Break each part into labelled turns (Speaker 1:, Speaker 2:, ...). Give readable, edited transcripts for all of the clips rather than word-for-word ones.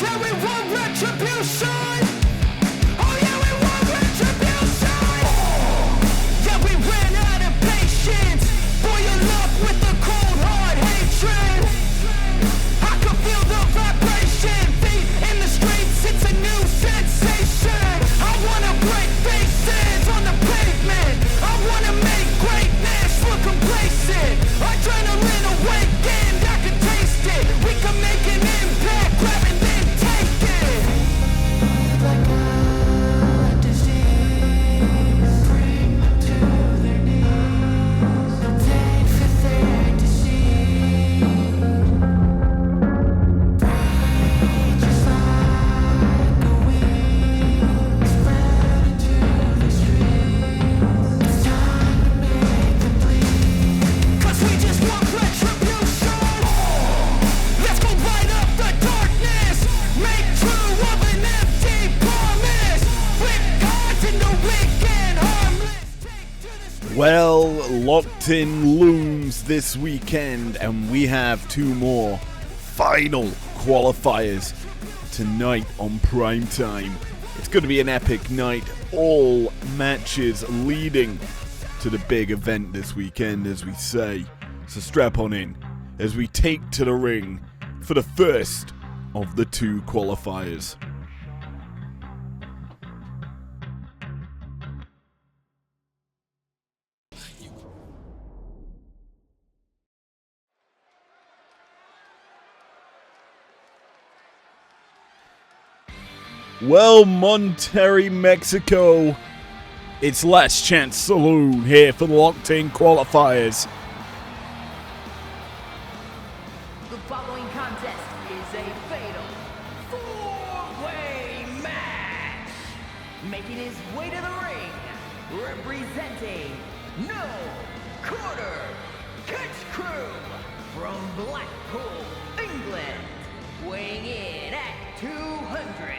Speaker 1: Yeah, we want retribution. Oh yeah, we want retribution. Yeah, we ran out of patience. Boil up with the cold hard hatred. I can feel the vibration. Feet in the streets, it's a new sensation. I wanna break faces on the pavement. I wanna make greatness look complacent. Adrenaline awakened, I can taste it. We can make an impact, grab and then take it. Like a disease, bring them to their knees. Pain for their disease. Breathe just like a weed, spread into the streets. It's time to make them bleed. 'Cause we just want retribution. Let's go light up the darkness. Make true of an empty promise. Flip cards in the weekend, harmless. Take to the streets.
Speaker 2: Well, Locked In looms this weekend, and we have two more final qualifiers tonight on Primetime. It's going to be an epic night, all matches leading to the big event this weekend, as we say. So strap on in as we take to the ring for the first of the two qualifiers. Well, Monterrey, Mexico, it's Last Chance Saloon here for the Locked In qualifiers.
Speaker 3: The following contest is a fatal four-way match. Making his way to the ring, representing No Quarter Catch Crew from Blackpool, England, weighing in at 208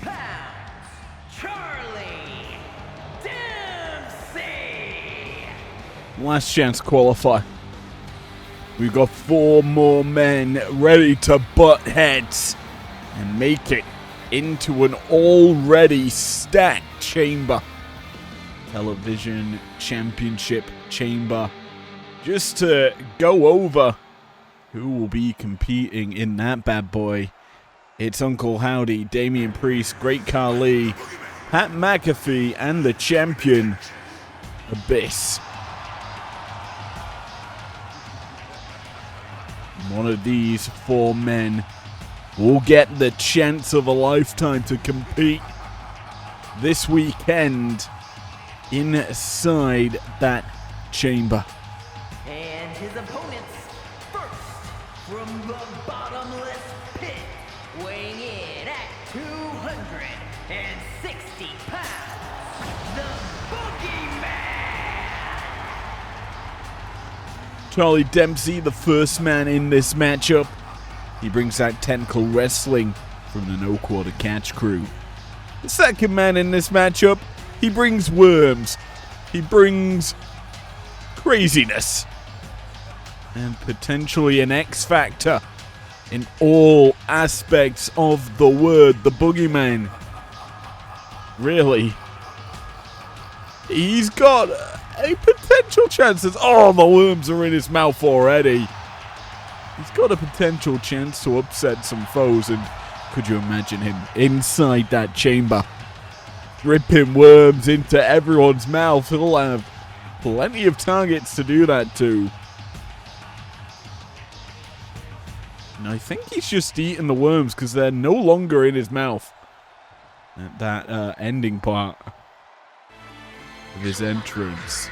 Speaker 3: pounds, Charlie Dempsey.
Speaker 2: Last chance qualify. We've got four more men ready to butt heads and make it into an already stacked chamber. Television Championship chamber. Just to go over who will be competing in that bad boy. It's Uncle Howdy, Damian Priest, Great Khali, Pat McAfee, and the champion, Abyss. One of these four men will get the chance of a lifetime to compete this weekend inside that chamber.
Speaker 3: And his opponents, first from the bottomless pit, weighing in at 260 pounds, the Boogeyman.
Speaker 2: Charlie Dempsey, the first man in this matchup. He brings out technical wrestling from the No Quarter Catch Crew. The second man in this matchup, he brings worms. He brings craziness. And potentially an X Factor in all aspects of the word, the Boogeyman. Really, he's got a potential chance. Oh, the worms are in his mouth already. He's got a potential chance to upset some foes, and could you imagine him inside that chamber, dripping worms into everyone's mouth? He'll have plenty of targets to do that to. And I think he's just eating the worms because they're no longer in his mouth at that ending part of his entrance.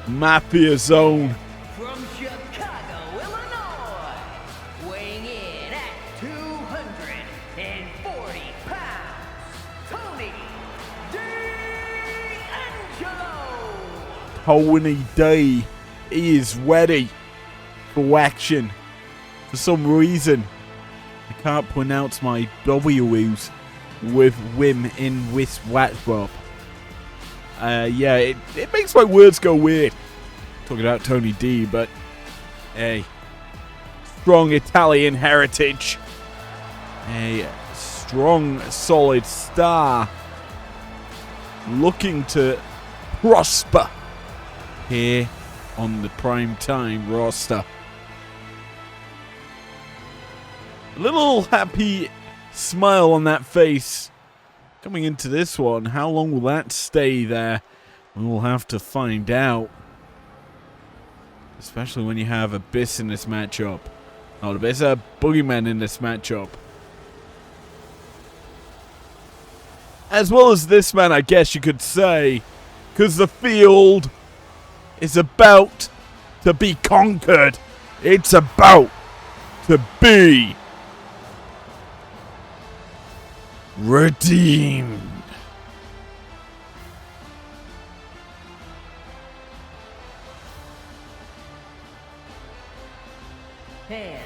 Speaker 2: Mafia Zone.
Speaker 3: From Chicago, Illinois, weighing in at 240 pounds, Tony D'Angelo.
Speaker 2: Tony D is ready for action. For some reason, I can't pronounce my W's with Wim in with Watchbob. Yeah, it makes my words go weird talking about Tony D, but hey, strong Italian heritage, a strong, solid star looking to prosper here on the Primetime roster. A little happy smile on that face coming into this one. How long will that stay there? We will have to find out. Especially when you have Abyss in this matchup. Not Abyss, Boogeyman in this matchup. As well as this man, I guess you could say. Because the field is about to be conquered. It's about to be redeemed.
Speaker 3: And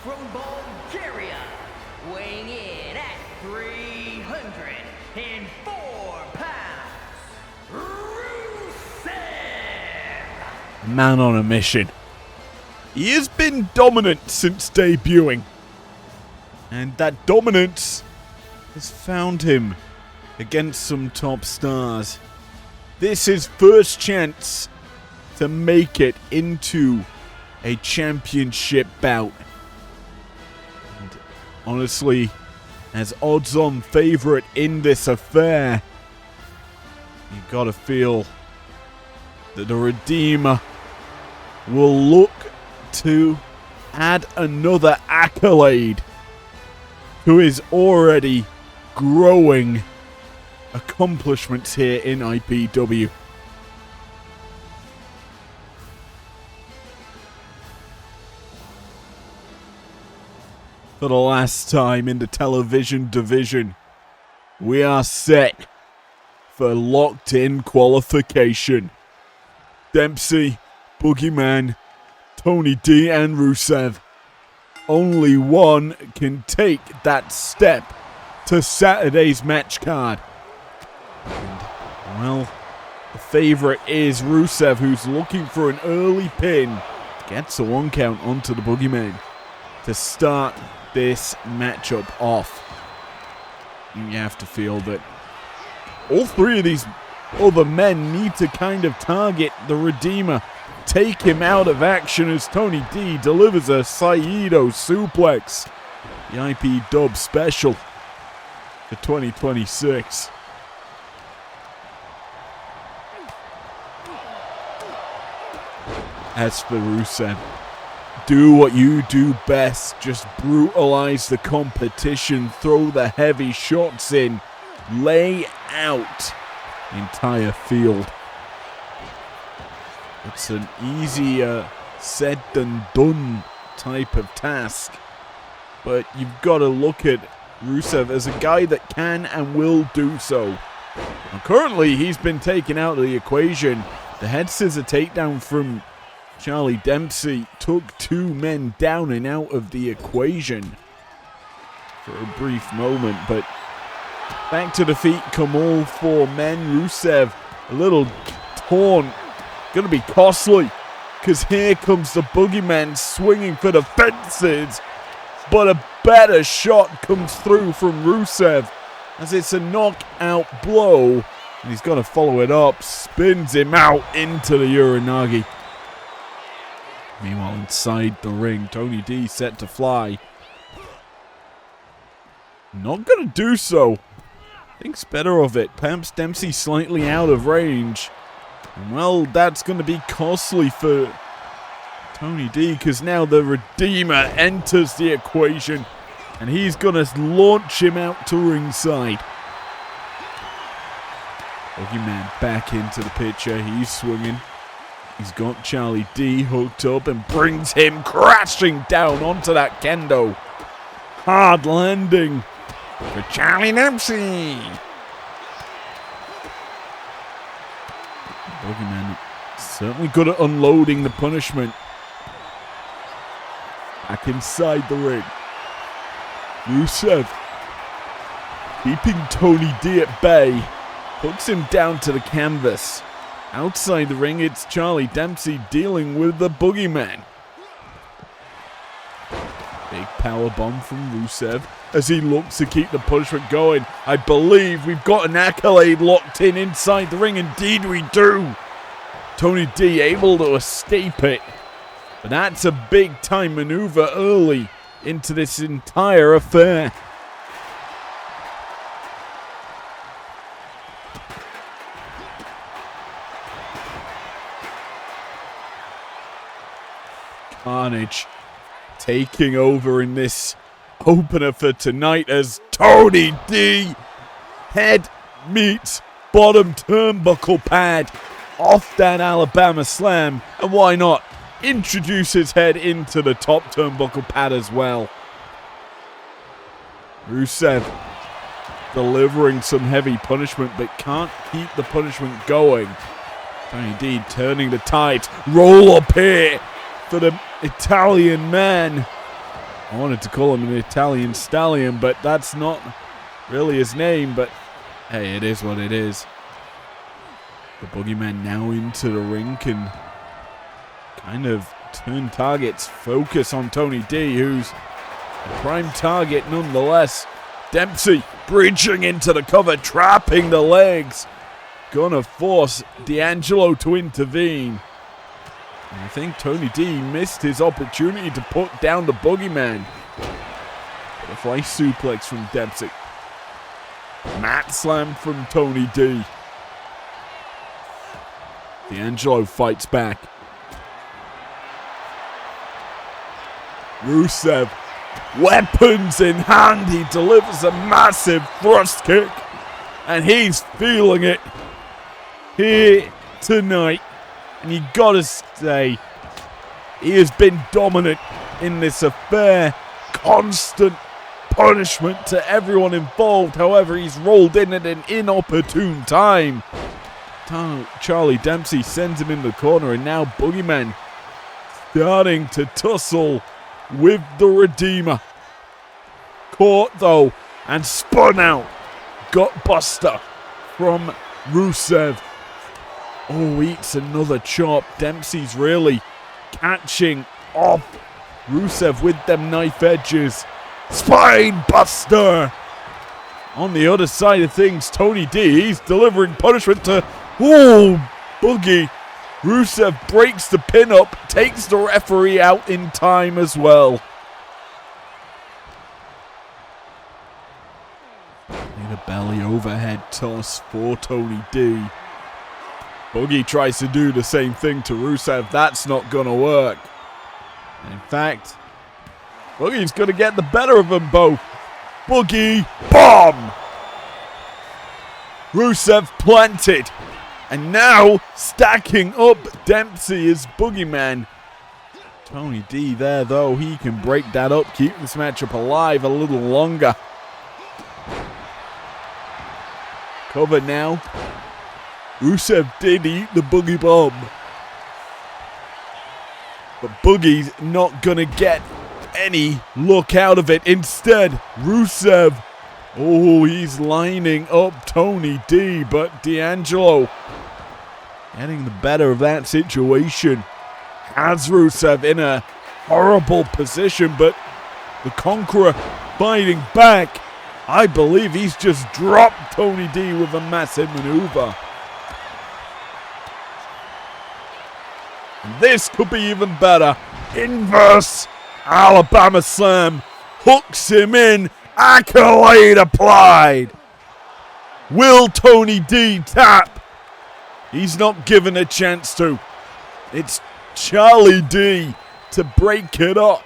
Speaker 3: from Bulgaria, weighing in at 304 pounds, Rusev!
Speaker 2: Man on a mission. He has been dominant since debuting. And that dominance has found him against some top stars. This is first chance to make it into a championship bout. And honestly, as odds-on favorite in this affair, you gotta feel that the Redeemer will look to add another accolade to his already growing accomplishments here in IPW. For the last time in the television division, we are set for locked-in qualification. Dempsey, Boogeyman, Tony D and Rusev. Only one can take that step to Saturday's match card. And, well, the favorite is Rusev, who's looking for an early pin. Gets a 1 count onto the Boogeyman to start this matchup off. You have to feel that all three of these other men need to kind of target the Redeemer, take him out of action as Tony D delivers a Saito suplex. The IPW special for 2026. As for Rusev, do what you do best. Just brutalize the competition, throw the heavy shots in, lay out the entire field. It's an easier said than done type of task. But you've got to look at Rusev as a guy that can and will do so. Now, currently, he's been taken out of the equation. The head scissor takedown from Charlie Dempsey took 2 men down and out of the equation for a brief moment, but back to the feet come all 4 men. Rusev a little torn, gonna be costly, because here comes the Boogeyman swinging for the fences, but a better shot comes through from Rusev as it's a knockout blow, and he's gonna follow it up, spins him out into the Uranagi. Meanwhile, inside the ring, Tony D set to fly. Not gonna do so. Thinks better of it. Pamps Dempsey slightly out of range. And well, that's gonna be costly for Tony D, because now the Redeemer enters the equation. And he's gonna launch him out to ringside. Boogeyman back into the picture. He's swinging. He's got Charlie D hooked up and brings him crashing down onto that kendo. Hard landing for Charlie Dempsey. Boogeyman certainly good at unloading the punishment. Back inside the ring. Rusev keeping Tony D at bay. hooks him down to the canvas. Outside the ring, it's Charlie Dempsey dealing with the boogeyman. Big power bomb from Rusev as he looks to keep the punishment going. I believe we've got an accolade locked in inside the ring. Indeed we do. Tony D able to escape it. But that's a big time maneuver early into this entire affair. Carnage taking over in this opener for tonight as Tony D head meets bottom turnbuckle pad off that Alabama slam, and why not introduce his head into the top turnbuckle pad as well. Rusev delivering some heavy punishment but can't keep the punishment going. Tony D turning the tides, roll up here for the Italian man. I wanted to call him an Italian stallion, but that's not really his name, but hey, it is what it is. The boogeyman now into the ring can kind of turn targets, focus on Tony D, who's a prime target nonetheless. Dempsey bridging into the cover, trapping the legs. Gonna force D'Angelo to intervene. And I think Tony D missed his opportunity to put down the boogeyman. Butterfly suplex from Dempsey. Mat slam from Tony D. D'Angelo fights back. Rusev, weapons in hand, he delivers a massive thrust kick. And he's feeling it here tonight. And you gotta say, he has been dominant in this affair. Constant punishment to everyone involved. However, he's rolled in at an inopportune time. Charlie Dempsey sends him in the corner, and now Boogeyman starting to tussle with the Redeemer. Caught though and spun out. Gutbuster from Rusev. Oh, eats another chop. Dempsey's really catching off Rusev with them knife edges. Spine buster. On the other side of things, Tony D, he's delivering punishment to Boogie. Rusev breaks the pin up, takes the referee out in time as well. Need a belly overhead toss for Tony D. Boogie tries to do the same thing to Rusev. That's not going to work. In fact, Boogie's going to get the better of them both. Boogie bomb! Rusev planted. And now stacking up Dempsey is Boogeyman. Tony D there though, he can break that up, keep this matchup alive a little longer. Covered now. Rusev did eat the Boogie bomb. But Boogie's not gonna get any look out of it. Instead, Rusev, he's lining up Tony D, but D'Angelo getting the better of that situation. Has Rusev in a horrible position, but the Conqueror fighting back. I believe he's just dropped Tony D with a massive maneuver. And this could be even better. Inverse Alabama slam. Hooks him in. Accolade applied. Will Tony D tap? He's not given a chance to. It's Charlie D to break it up.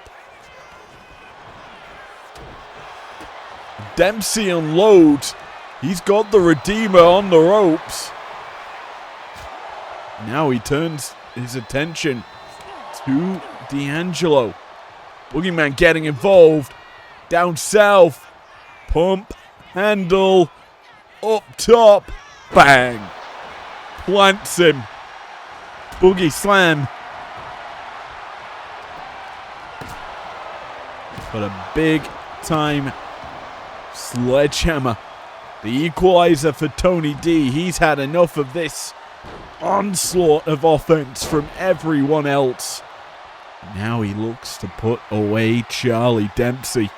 Speaker 2: Dempsey unloads. He's got the Redeemer on the ropes. Now he turns his attention to D'Angelo. Boogeyman getting involved. Down south. Pump. Handle. Up top. Bang. Plants him. Boogie slam. But a big time sledgehammer The equalizer for Tony D. He's had enough of this onslaught of offense from everyone else. Now he looks to put away Charlie Dempsey.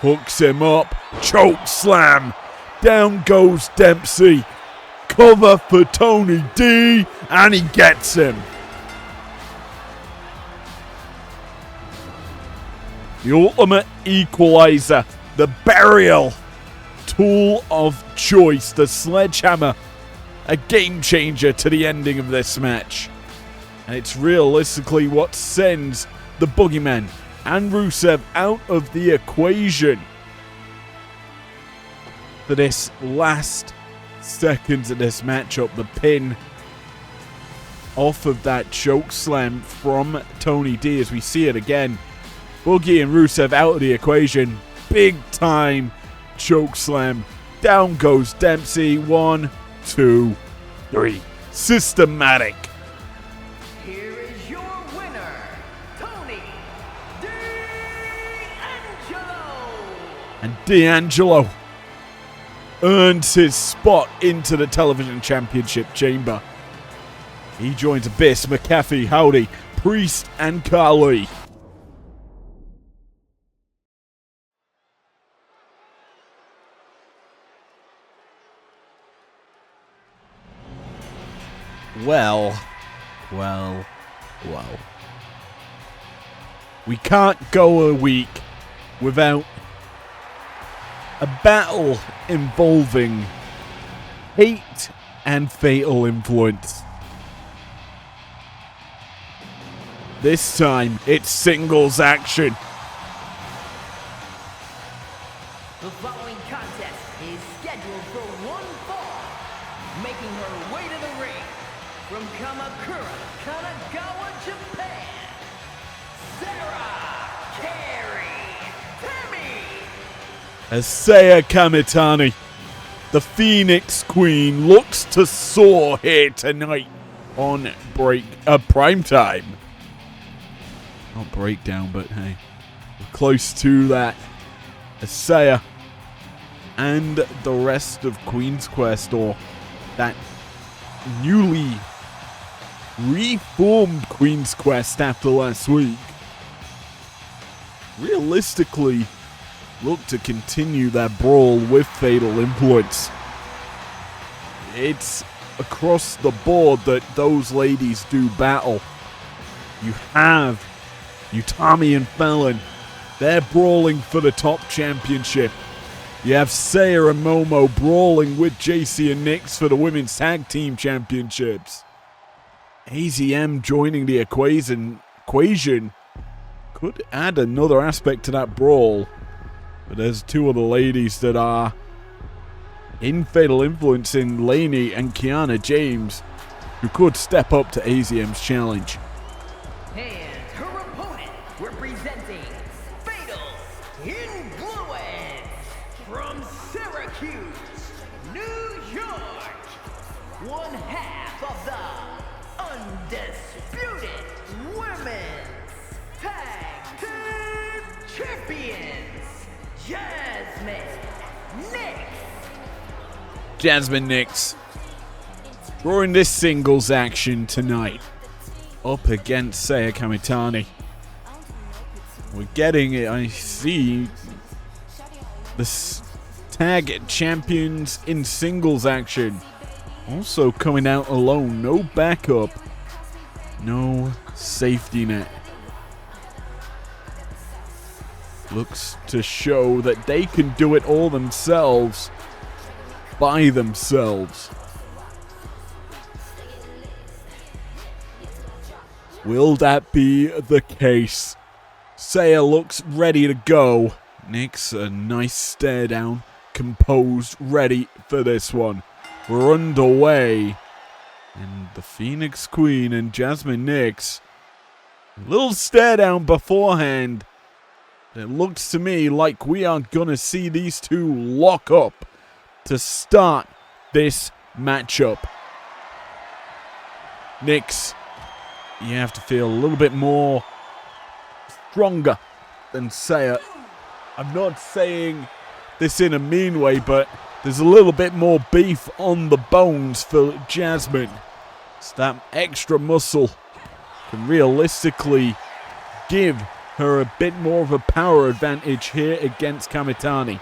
Speaker 2: Hooks him up. Choke slam. Down goes Dempsey. Cover for Tony D. And he gets him. The ultimate equalizer. The burial tool of choice. The sledgehammer. A game changer to the ending of this match. And it's realistically what sends the Boogeyman and Rusev out of the equation for this last seconds of this matchup. The pin off of that choke slam from Tony D as we see it again. Boogie and Rusev out of the equation. Big time choke slam. Down goes Dempsey. 1, 2, 3. Systematic.
Speaker 3: Here is your winner, Tony D'Angelo.
Speaker 2: And D'Angelo earns his spot into the television championship chamber. He joins Abyss, McAfee, Howdy, Priest, and Carly. Well. We can't go a week without a battle involving hate and fatal influence. This time, it's singles action.
Speaker 3: The following contest is scheduled for one fall. Making her way to the ring from Kamakura, Kanagawa, Japan, Sarah Carey Tammy.
Speaker 2: Asaya Kamitani, the Phoenix Queen, looks to soar here tonight on Primetime. Not breakdown, but hey, we're close to that. Asaya and the rest of Queen's Quest, or that newly reformed Queen's Quest after last week, realistically look to continue that brawl with fatal influence. It's across the board that those ladies do battle. You have Utami and Fallon. They're brawling for the top championship. You have Saya and Momo brawling with JC and Nyx for the women's tag team championships. AZM joining the equation could add another aspect to that brawl. But there's two other ladies that are in fatal influence in Lainey and Kiana James, who could step up to AZM's challenge.
Speaker 3: And her opponent, representing Fatal Influence from Syracuse, New York, one half of the undisputed women's tag team champions,
Speaker 2: Jasmine Nyx drawing this singles action tonight up against Saya Kamitani. We're getting it, I see, the tag champions in singles action also coming out alone. No backup, no safety net. Looks to show that they can do it all themselves, by themselves. Will that be the case? Saya looks ready to go. Nyx, a nice stare down, composed, ready for this one. We're underway. And the Phoenix Queen and Jasmine Nyx, a little stare down beforehand. It looks to me like we are going to see these two lock up to start this matchup. Nyx, you have to feel a little bit more stronger than Saya. I'm not saying this in a mean way, but there's a little bit more beef on the bones for Jasmine. So that extra muscle can realistically give her a bit more of a power advantage here against Kamitani.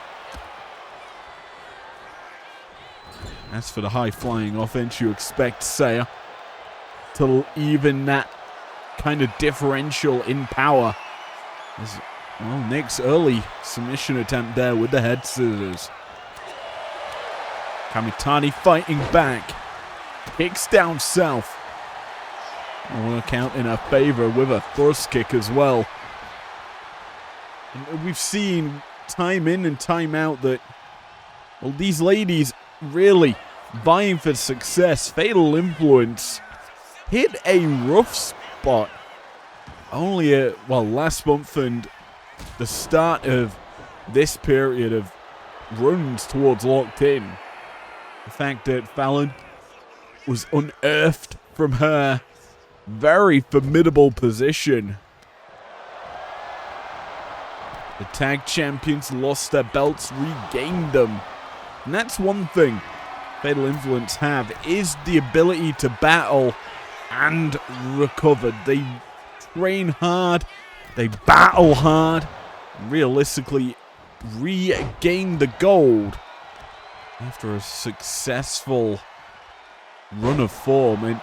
Speaker 2: As for the high-flying offense, you expect Saya to even that kind of differential in power. Well, Nick's early submission attempt there with the head scissors. Kamitani fighting back. Kicks down south. Will count in her favor with a thrust kick as well. And we've seen time in and time out that, well, these ladies really vying for success. Fatal Influence hit a rough spot only last month and the start of this period of runs towards Locked In. The fact that Fallon was unearthed from her very formidable position. The tag champions lost their belts, regained them. And that's one thing Fatal Influence have, is the ability to battle and recover. They train hard, they battle hard, and realistically regain the gold after a successful run of form. And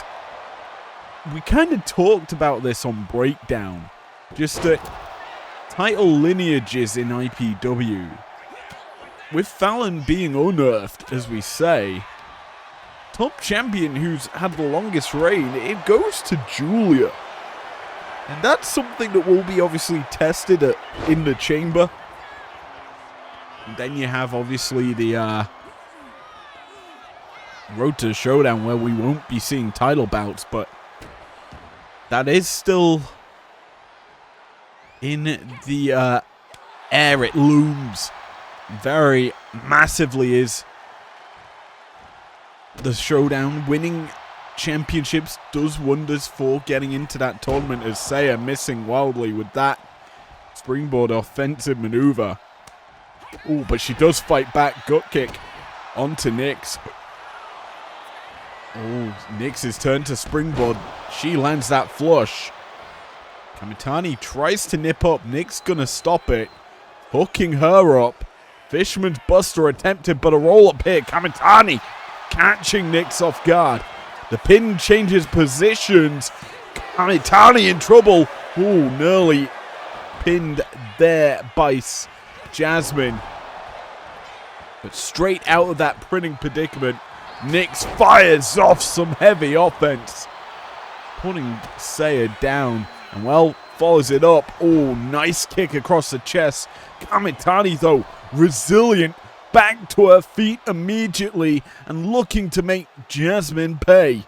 Speaker 2: we kind of talked about this on Breakdown, just that title lineages in IPW, with Fallon being unearthed, as we say, top champion who's had the longest reign, it goes to Julia. And that's something that will be obviously tested in the chamber. And then you have obviously the Road to Showdown, where we won't be seeing title bouts, but that is still in the air. It looms very massively. Is the Showdown winning championships does wonders for getting into that tournament, as Saya missing wildly with that springboard offensive maneuver. Oh, but she does fight back. Gut kick onto Nyx. Oh, Nyx's turn to springboard. She lands that flush. Kamitani tries to nip up. Nyx gonna stop it. Hooking her up. Fisherman's Buster attempted, but a roll up here. Kamitani catching Nyx off guard. The pin changes positions. Kamitani in trouble. Ooh, nearly pinned there by Jasmine. But straight out of that pinning predicament, Nyx fires off some heavy offense, putting Saya down, and well, follows it up. Oh, nice kick across the chest. Kamitani, though, resilient, back to her feet immediately and looking to make Jasmine pay.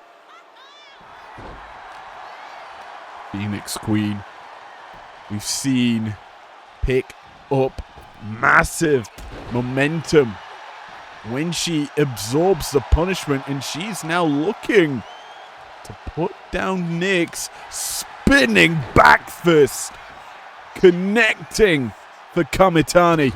Speaker 2: Phoenix Queen, we've seen pick up massive momentum when she absorbs the punishment, and she's now looking to put down Nyx. Spinning back fist, connecting for Kamitani.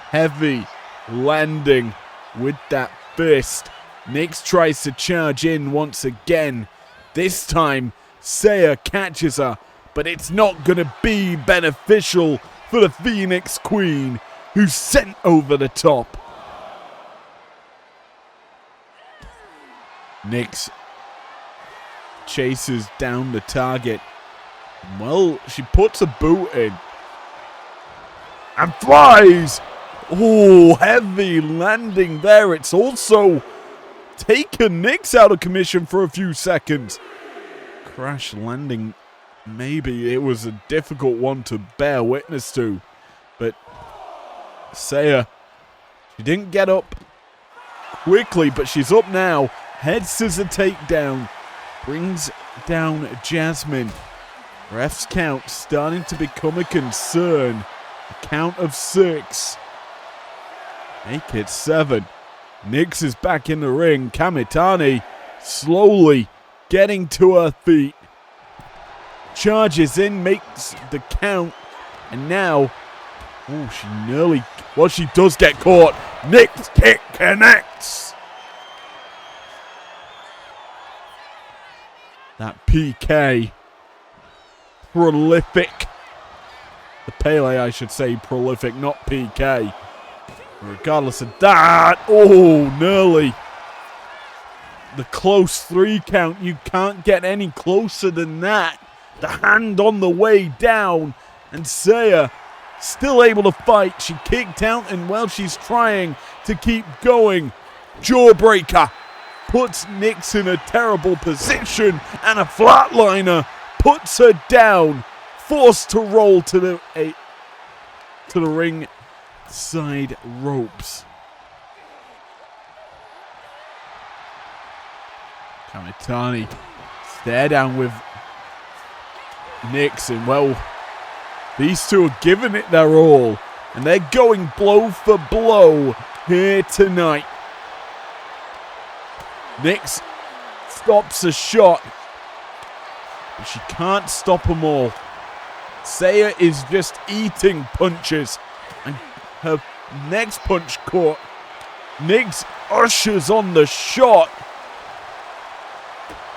Speaker 2: Heavy landing with that fist. Nyx tries to charge in once again. This time, Saya catches her, but it's not going to be beneficial for the Phoenix Queen, who's sent over the top. Nyx chases down the target. Well, she puts a boot in and flies. Oh, heavy landing there. It's also taken Nyx out of commission for a few seconds. Crash landing. Maybe it was a difficult one to bear witness to, but Saya, she didn't get up quickly, but she's up now. Head scissor takedown brings down Jasmine. Ref's count starting to become a concern. A count of 6. Make it 7. Nyx is back in the ring. Kamitani slowly getting to her feet. Charges in, makes the count, and now, oh, she nearly Well, she does get caught. Nick's kick connects. That PK. Prolific. The Pele, I should say, prolific, not PK. Regardless of that. Oh, nearly. The close 3 count. You can't get any closer than that. The hand on the way down. And Saya still able to fight. She kicked out, and while she's trying to keep going, jawbreaker puts Nix in a terrible position, and a flatliner puts her down, forced to roll to the ring side ropes. Kamitani stare down with Nix, and well, these two are giving it their all, and they're going blow for blow here tonight. Nix stops a shot, but she can't stop them all. Saya is just eating punches, and her next punch caught. Nix ushers on the shot.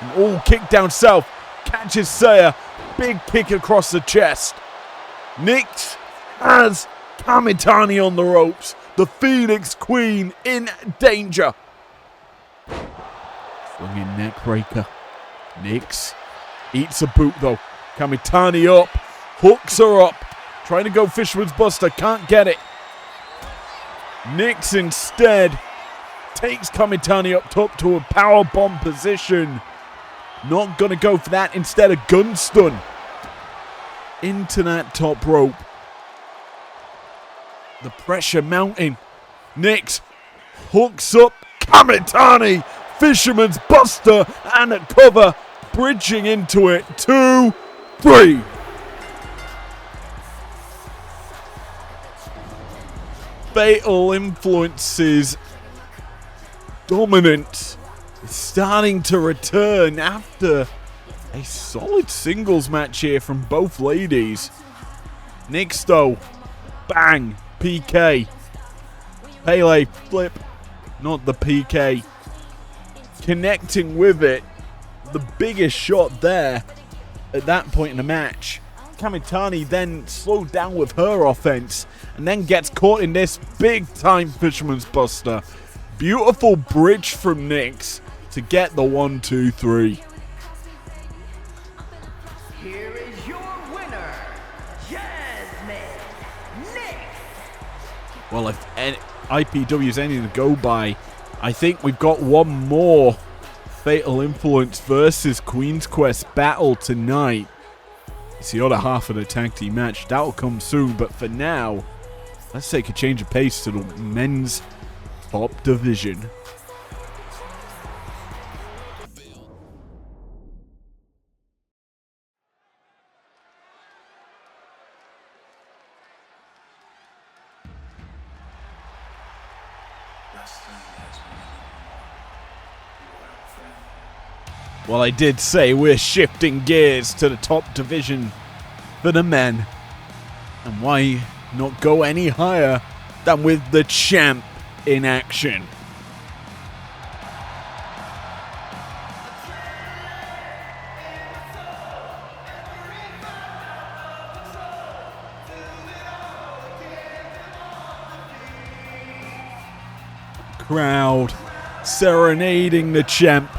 Speaker 2: And all kick down south, catches Saya, big kick across the chest. Nix has Kamitani on the ropes. The Phoenix Queen in danger. Swinging neck breaker. Nix eats a boot though. Kamitani up, hooks her up. Trying to go Fisherman's Buster, can't get it. Nix instead takes Kamitani up top to a powerbomb position. Not gonna go for that, instead a gun stun into that top rope. The pressure mounting. Nix hooks up Kamitani. Fisherman's Buster and a cover, bridging into it. 2, 3. Fatal Influences dominant is starting to return after a solid singles match here from both ladies. Nix though, bang, PK. Pele flip, not the PK. Connecting with it, the biggest shot there at that point in the match. Kamitani then slowed down with her offense and then gets caught in this big time Fisherman's Buster. Beautiful bridge from Nix to get the 1, 2, 3.
Speaker 3: Here is your winner, Jasmine Nix.
Speaker 2: Well, if IPW is anything to go by, I think we've got one more Fatal Influence versus Queen's Quest battle tonight. It's the other half of the tag team match. That'll come soon, but for now, let's take a change of pace to the men's top division. Well, I did say we're shifting gears to the top division for the men. And why not go any higher than with the champ in action? Crowd serenading the champ.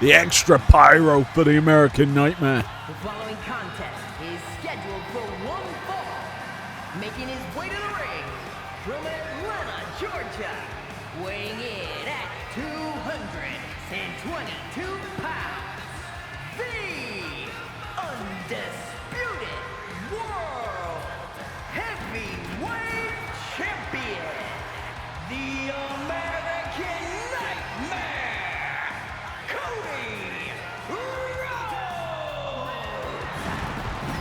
Speaker 2: The extra pyro for the American Nightmare.
Speaker 3: The following contest is scheduled for one fall. Making his way to the ring from Atlanta, Georgia, weighing in at 222 pounds, the undisputed world heavyweight champion, the American Nightmare, Cody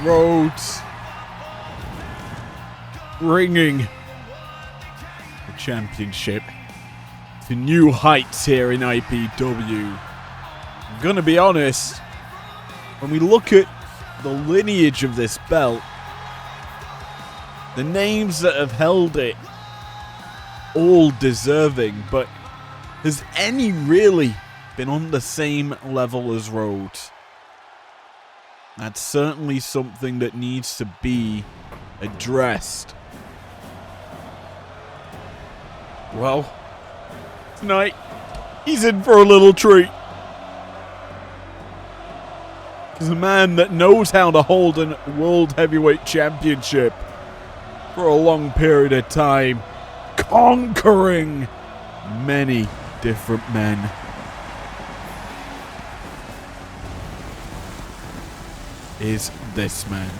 Speaker 2: Rhodes ringing. The Championship to new heights here in IPW. I'm going to be honest, when we look at the lineage of this belt, the names that have held it, all deserving, but has any really been on the same level as Rhodes? That's certainly something that needs to be addressed. Well, tonight, he's in for a little treat. He's a man that knows how to hold a World Heavyweight Championship for a long period of time, conquering many different men. Is this man.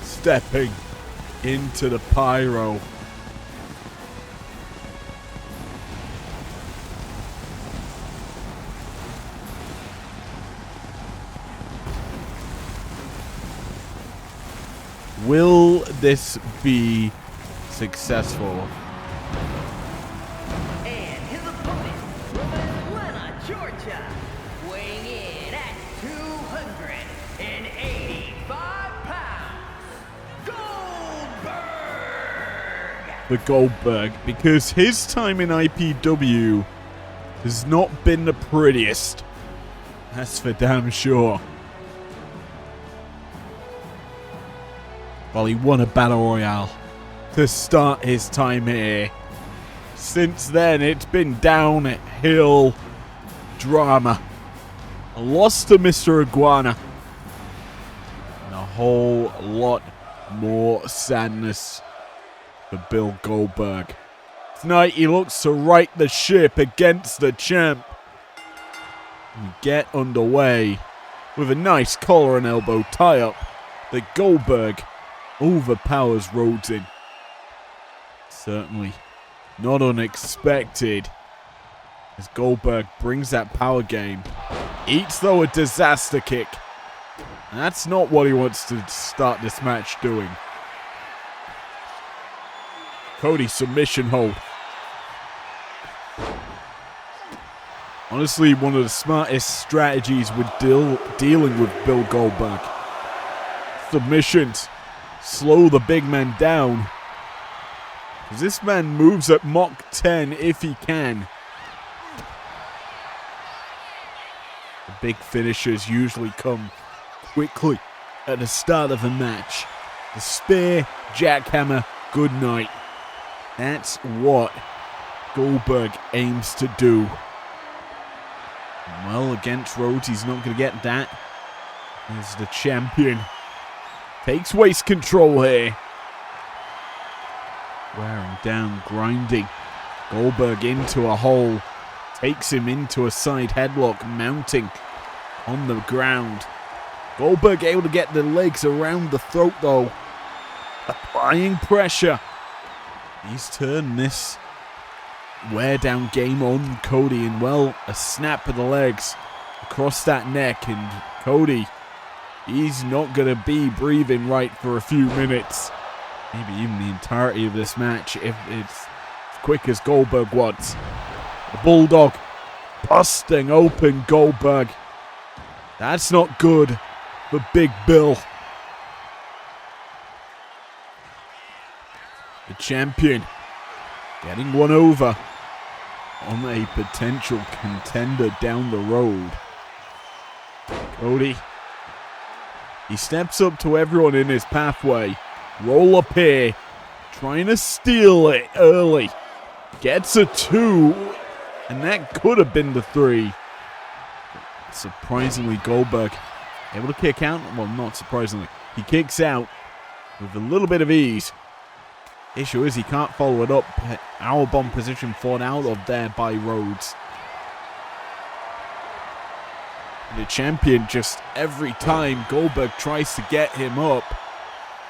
Speaker 2: Stepping into the pyro. Will this be successful?
Speaker 3: And his opponent from Atlanta, Georgia, weighing in at 285 pounds, Goldberg!
Speaker 2: The Goldberg, because his time in IPW has not been the prettiest. That's for damn sure. Well, he won a Battle Royale to start his time here. Since then, it's been downhill drama. A loss to Mr. Iguana. And a whole lot more sadness for Bill Goldberg. Tonight, he looks to right the ship against the champ. And get underway with a nice collar and elbow tie-up that Goldberg overpowers Rhodes in. Certainly not unexpected as Goldberg brings that power game. Eats though a disaster kick. And that's not what he wants to start this match doing. Cody submission hold. Honestly, one of the smartest strategies with dealing with Bill Goldberg. Submissions. Slow the big man down. Because this man moves at Mach 10 if he can. The big finishers usually come quickly at the start of a match. The spear, jackhammer, good night. That's what Goldberg aims to do. Well, against Rhodes, he's not going to get that. As the champion takes waist control here. Wearing down, grinding Goldberg into a hole. Takes him into a side headlock, mounting on the ground. Goldberg able to get the legs around the throat though. Applying pressure. He's turned this wear down game on Cody, and well, a snap of the legs across that neck, and Cody, he's not going to be breathing right for a few minutes. Maybe even the entirety of this match if it's as quick as Goldberg wants. The Bulldog busting open Goldberg. That's not good for Big Bill. The champion getting one over on a potential contender down the road. Cody, he steps up to everyone in his pathway. Roll up here, trying to steal it early. Gets a 2, and that could have been the 3. Surprisingly, Goldberg able to kick out. Well, not surprisingly. He kicks out with a little bit of ease. Issue is he can't follow it up. Hour bomb position fought out of there by Rhodes. The champion, just every time Goldberg tries to get him up,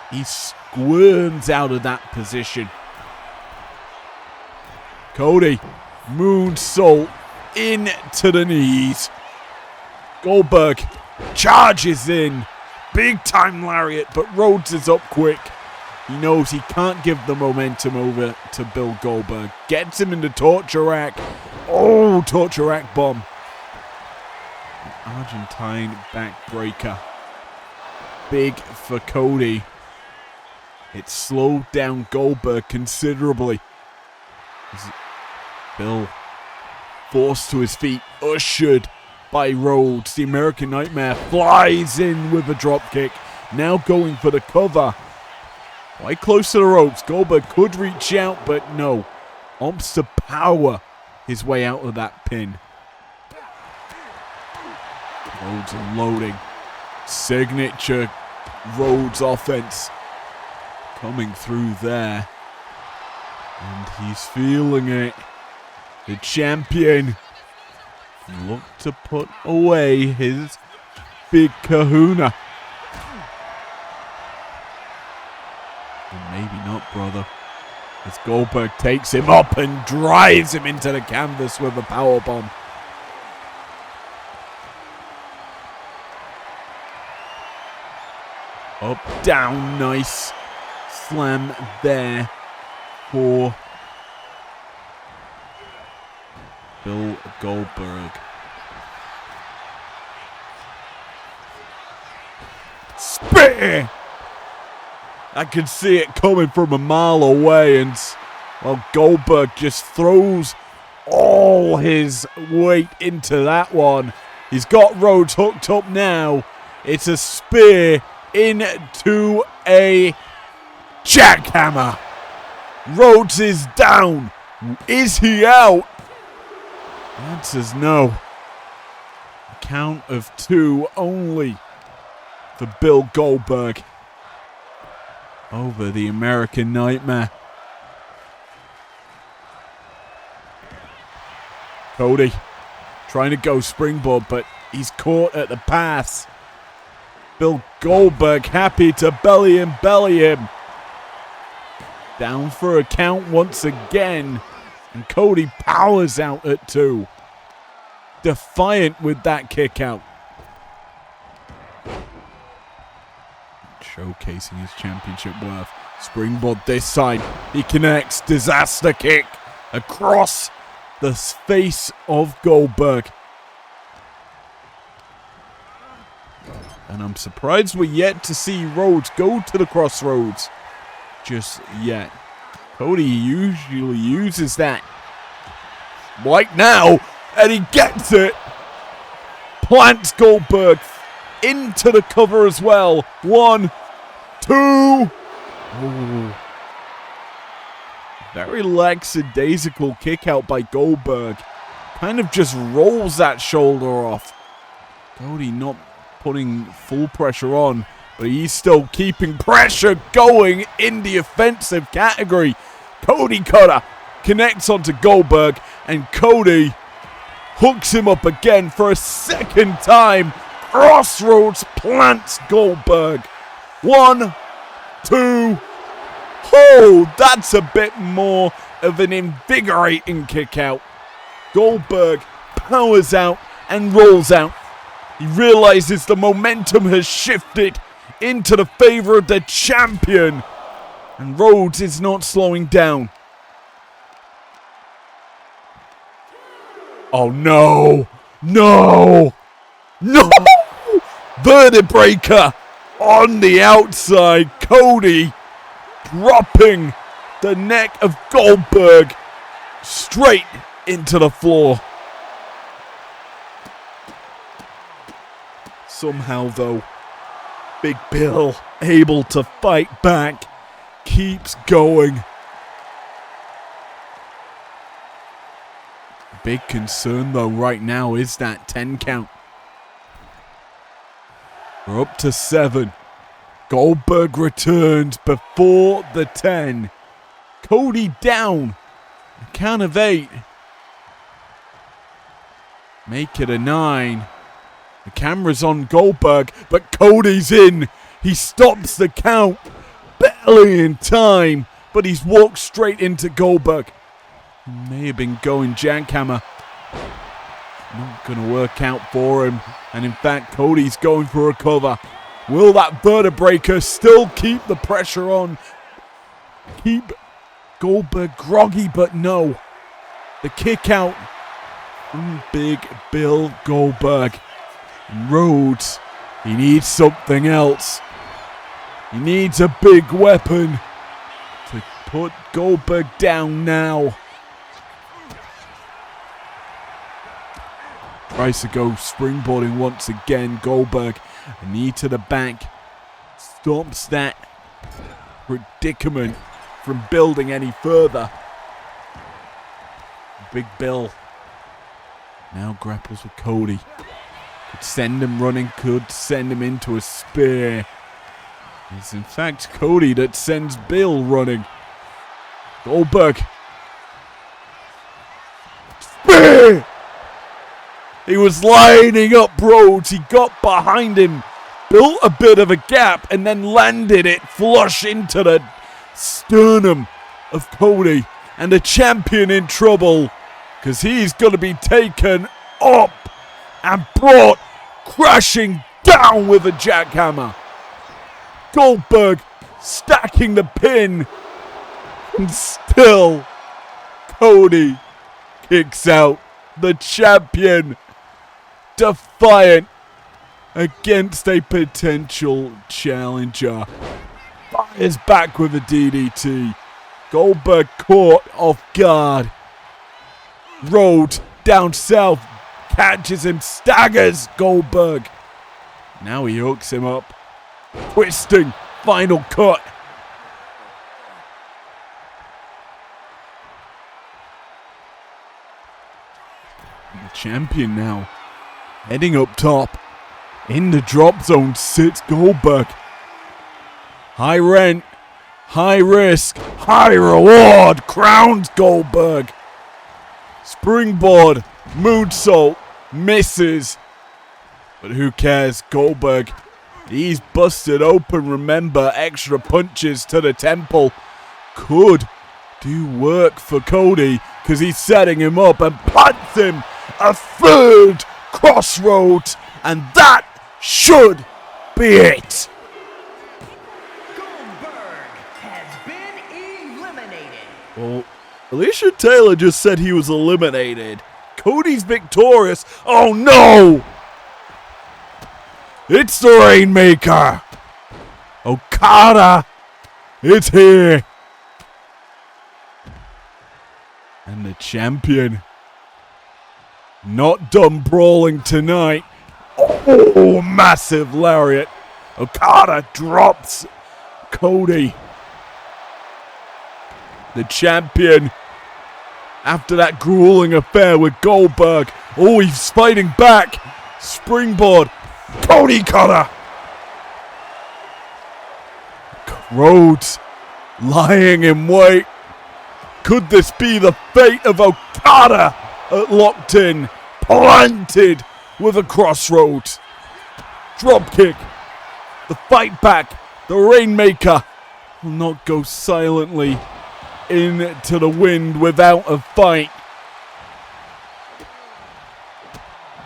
Speaker 2: he squirms out of that position. Cody, moonsault into the knees. Goldberg charges in big time lariat, but Rhodes is up quick. He knows he can't give the momentum over to Bill Goldberg. Gets him in the torture rack. Oh, torture rack bomb. Argentine backbreaker. Big for Cody. It slowed down Goldberg considerably. Bill forced to his feet, ushered by Rhodes. The American Nightmare flies in with a dropkick. Now going for the cover. Quite close to the ropes. Goldberg could reach out, but no. Opts to power his way out of that pin. Rhodes loading. Signature Rhodes offense coming through there. And he's feeling it. The champion looked to put away his big kahuna. Maybe not, brother. As Goldberg takes him up and drives him into the canvas with a powerbomb. Up, down, nice slam there for Bill Goldberg. Spear! I could see it coming from a mile away, and well, Goldberg just throws all his weight into that one. He's got Rhodes hooked up now. It's a spear into a jackhammer. Rhodes is down. Is he out? The answer's no. A count of 2 only for Bill Goldberg over the American Nightmare. Cody trying to go springboard, but he's caught at the pass. Bill Goldberg happy to belly him. Down for a count once again. And Cody powers out at 2. Defiant with that kick out. Showcasing his championship worth. Springboard this side. He connects. Disaster kick across the face of Goldberg. And I'm surprised we're yet to see Rhodes go to the crossroads just yet. Cody usually uses that right now, and he gets it. Plants Goldberg into the cover as well. 1, 2. Ooh. Very lackadaisical kick out by Goldberg. Kind of just rolls that shoulder off. Cody not putting full pressure on, but he's still keeping pressure going in the offensive category. Cody Cutter connects onto Goldberg, and Cody hooks him up again for a second time. Crossroads plants Goldberg. 1, 2. Oh, that's a bit more of an invigorating kick out. Goldberg powers out and rolls out. He realizes the momentum has shifted into the favor of the champion. And Rhodes is not slowing down. Oh no! No! No! Vertebraker on the outside. Cody dropping the neck of Goldberg straight into the floor. Somehow, though, Big Bill, able to fight back, keeps going. Big concern, though, right now is that 10 count. We're up to 7. Goldberg returns before the 10. Cody down. A count of 8. Make it a 9. The camera's on Goldberg, but Cody's in. He stops the count. Barely in time, but he's walked straight into Goldberg. May have been going jackhammer. Not going to work out for him. And in fact, Cody's going for a cover. Will that vertebraker still keep the pressure on? Keep Goldberg groggy, but no. The kick out from Big Bill Goldberg. Rhodes, he needs something else. He needs a big weapon to put Goldberg down now. Tries to go springboarding once again. Goldberg, a knee to the back, stops that predicament from building any further. Big Bill now grapples with Cody. Could send him running, could send him into a spear. It's in fact Cody that sends Bill running. Goldberg. Spear! He was lining up Rhodes. He got behind him, built a bit of a gap, and then landed it flush into the sternum of Cody. And the champion in trouble, because he's going to be taken up and brought crashing down with a jackhammer. Goldberg stacking the pin, and still Cody kicks out. The champion, defiant against a potential challenger, fires back with a DDT. Goldberg caught off guard. Rhodes down south catches him, staggers Goldberg. Now he hooks him up. Twisting, final cut. The champion now heading up top. In the drop zone sits Goldberg. High rent, high risk, high reward crowns Goldberg. Springboard, moonsault, misses. But who cares? Goldberg, he's busted open. Remember, extra punches to the temple could do work for Cody, because he's setting him up and punts him a third crossroads, and that should be it.
Speaker 3: Goldberg has been eliminated.
Speaker 2: Well, Alicia Taylor just said he was eliminated. Cody's victorious. Oh no! It's the Rainmaker. Okada, it's here. And the champion, not done brawling tonight. Oh, massive lariat. Okada drops Cody. The champion, after that grueling affair with Goldberg. Oh, he's fighting back. Springboard. Cody cutter. Rhodes lying in wait. Could this be the fate of Okada at locked in? Planted with a crossroads. Drop kick. The fight back. The Rainmaker will not go silently into the wind without a fight.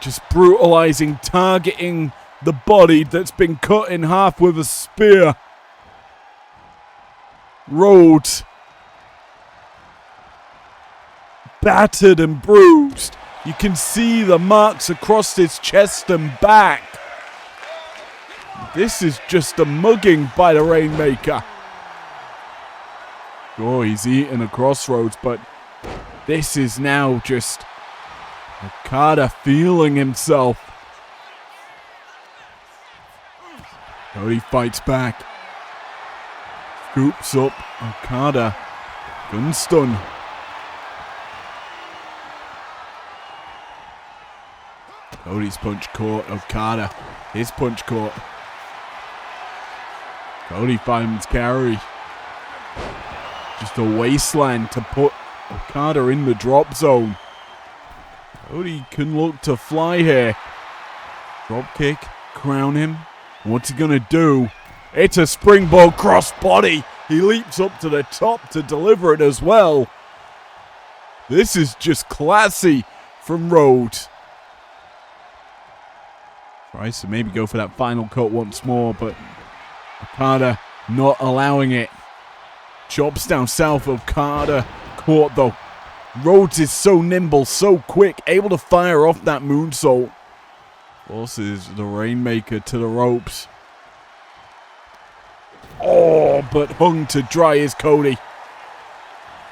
Speaker 2: Just brutalizing, targeting the body that's been cut in half with a spear. Rhodes, battered and bruised. You can see the marks across his chest and back. This is just a mugging by the Rainmaker. Oh, he's eating a crossroads, but this is now just Okada feeling himself. Cody fights back. Scoops up Okada. Gun stun. Cody's punch caught. Okada. His punch caught. Cody finds carry. Just a wasteland to put Okada in the drop zone. Cody can look to fly here. Drop kick. Crown him. What's he going to do? It's a springboard crossbody. He leaps up to the top to deliver it as well. This is just classy from Rhodes. Tries to maybe go for that final cut once more, but Okada not allowing it. Chops down south. Okada caught though. Rhodes is so nimble, so quick, able to fire off that moonsault. Forces the Rainmaker to the ropes. Oh, but hung to dry is Cody.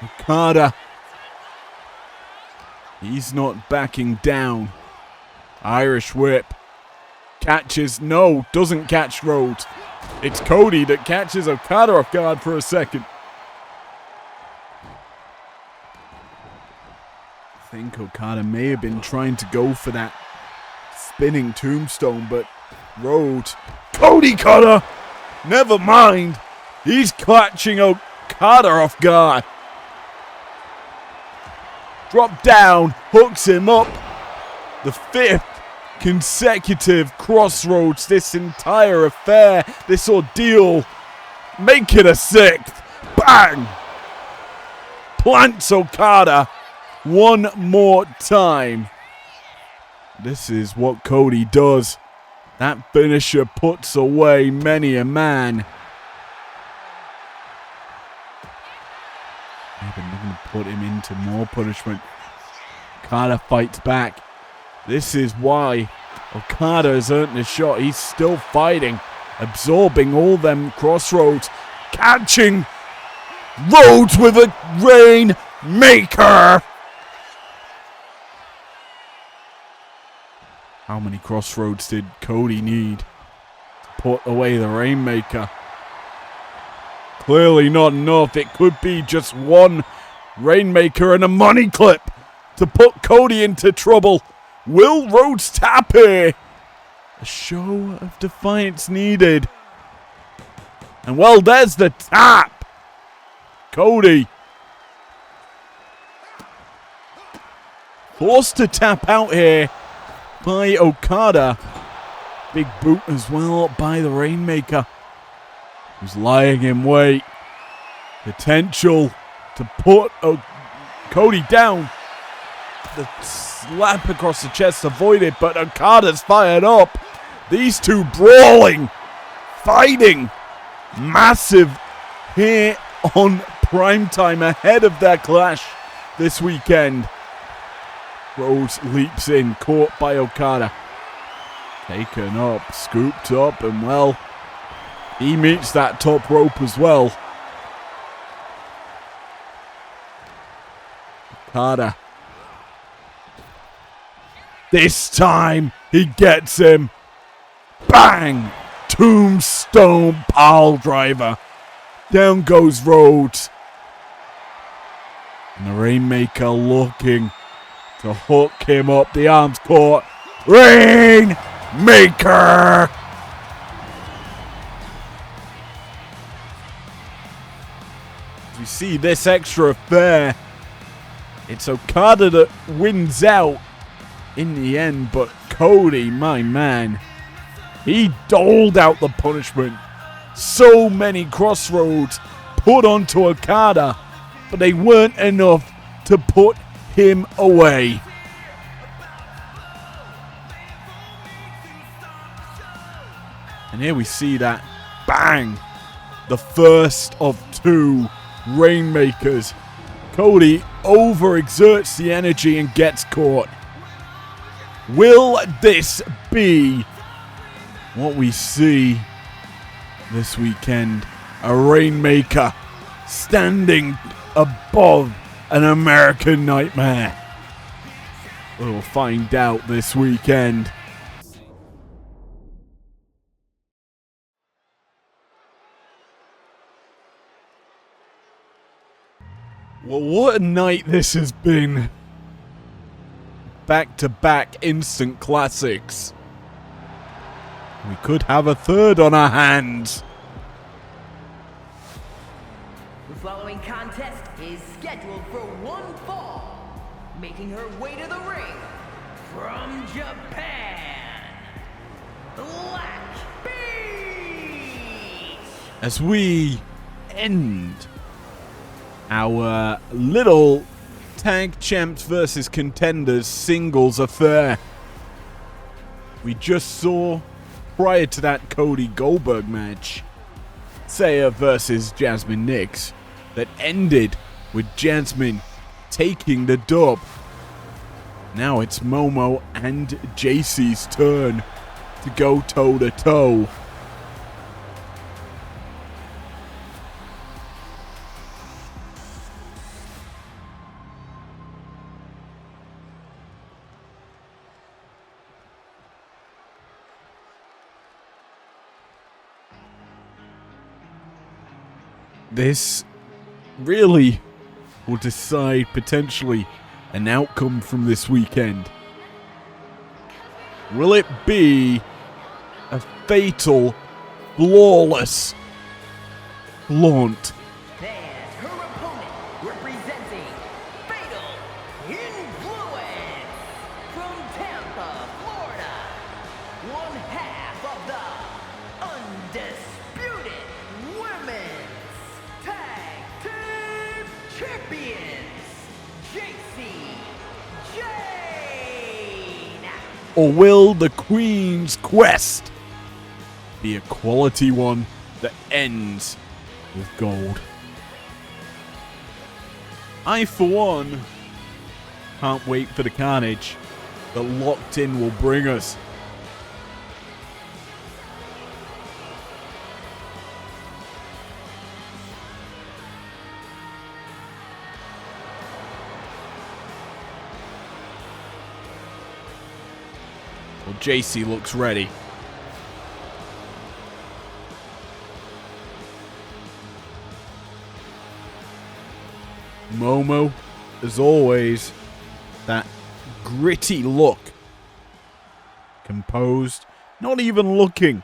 Speaker 2: Okada. He's not backing down. Irish whip. Catches, no, doesn't catch Rhodes. It's Cody that catches Okada off guard for a second. I think Okada may have been trying to go for that spinning tombstone, but Rhodes. Cody cutter! Never mind. He's catching Okada off guard. Drop down, hooks him up. The 5th consecutive crossroads this entire affair, this ordeal. Make it a 6th. Bang! Plants Okada one more time. This is what Cody does. That finisher puts away many a man. Maybe they're going to put him into more punishment. Okada fights back. This is why Okada has earned a shot. He's still fighting, absorbing all them crossroads, catching Rhodes with a Rainmaker. How many crossroads did Cody need to put away the Rainmaker? Clearly not enough. It could be just one Rainmaker and a money clip to put Cody into trouble. Will Rhodes tap here? A show of defiance needed. And well, there's the tap. Cody forced to tap out here by Okada. Big boot as well by the Rainmaker, who's lying in wait. Potential to put Cody down. The slap across the chest avoided, but Okada's fired up. These two brawling, fighting. Massive here on Primetime ahead of their clash this weekend. Rhodes leaps in, caught by Okada. Taken up, scooped up, and well, he meets that top rope as well. Okada. This time, he gets him. Bang! Tombstone pile driver. Down goes Rhodes. And the Rainmaker looking to hook him up. The arms caught. Rainmaker! As we see this extra affair, it's Okada that wins out in the end, but Cody, my man, he doled out the punishment. So many crossroads put onto Okada, but they weren't enough to put him away. And here we see that bang, the first of 2 Rainmakers. Cody overexerts the energy and gets caught. Will this be what we see this weekend? A Rainmaker standing above an American Nightmare. We'll find out this weekend. Well, what a night this has been. Back-to-back instant classics. We could have a third on our hands.
Speaker 3: The following contest is scheduled for one fall. Making her way to the ring from Japan, Black Beach.
Speaker 2: As we end our little Tag Champs versus Contenders singles affair. we just saw prior to that Cody Goldberg match, Saya versus Jasmine Nix, that ended with Jasmine taking the dub. Now it's Momo and JC's turn to go toe-to-toe. This really will decide potentially an outcome from this weekend. Will it be a fatal, flawless flaunt?
Speaker 3: There's her opponent representing Fatal Influence from Tampa, Florida. One half of the undisputed women's tag team champions, JC Jane.
Speaker 2: Or will the Queen's quest be a quality one that ends with gold? I, for one, can't wait for the carnage that Locked In will bring us. Well, JC looks ready. Momo, as always, that gritty look. Composed, not even looking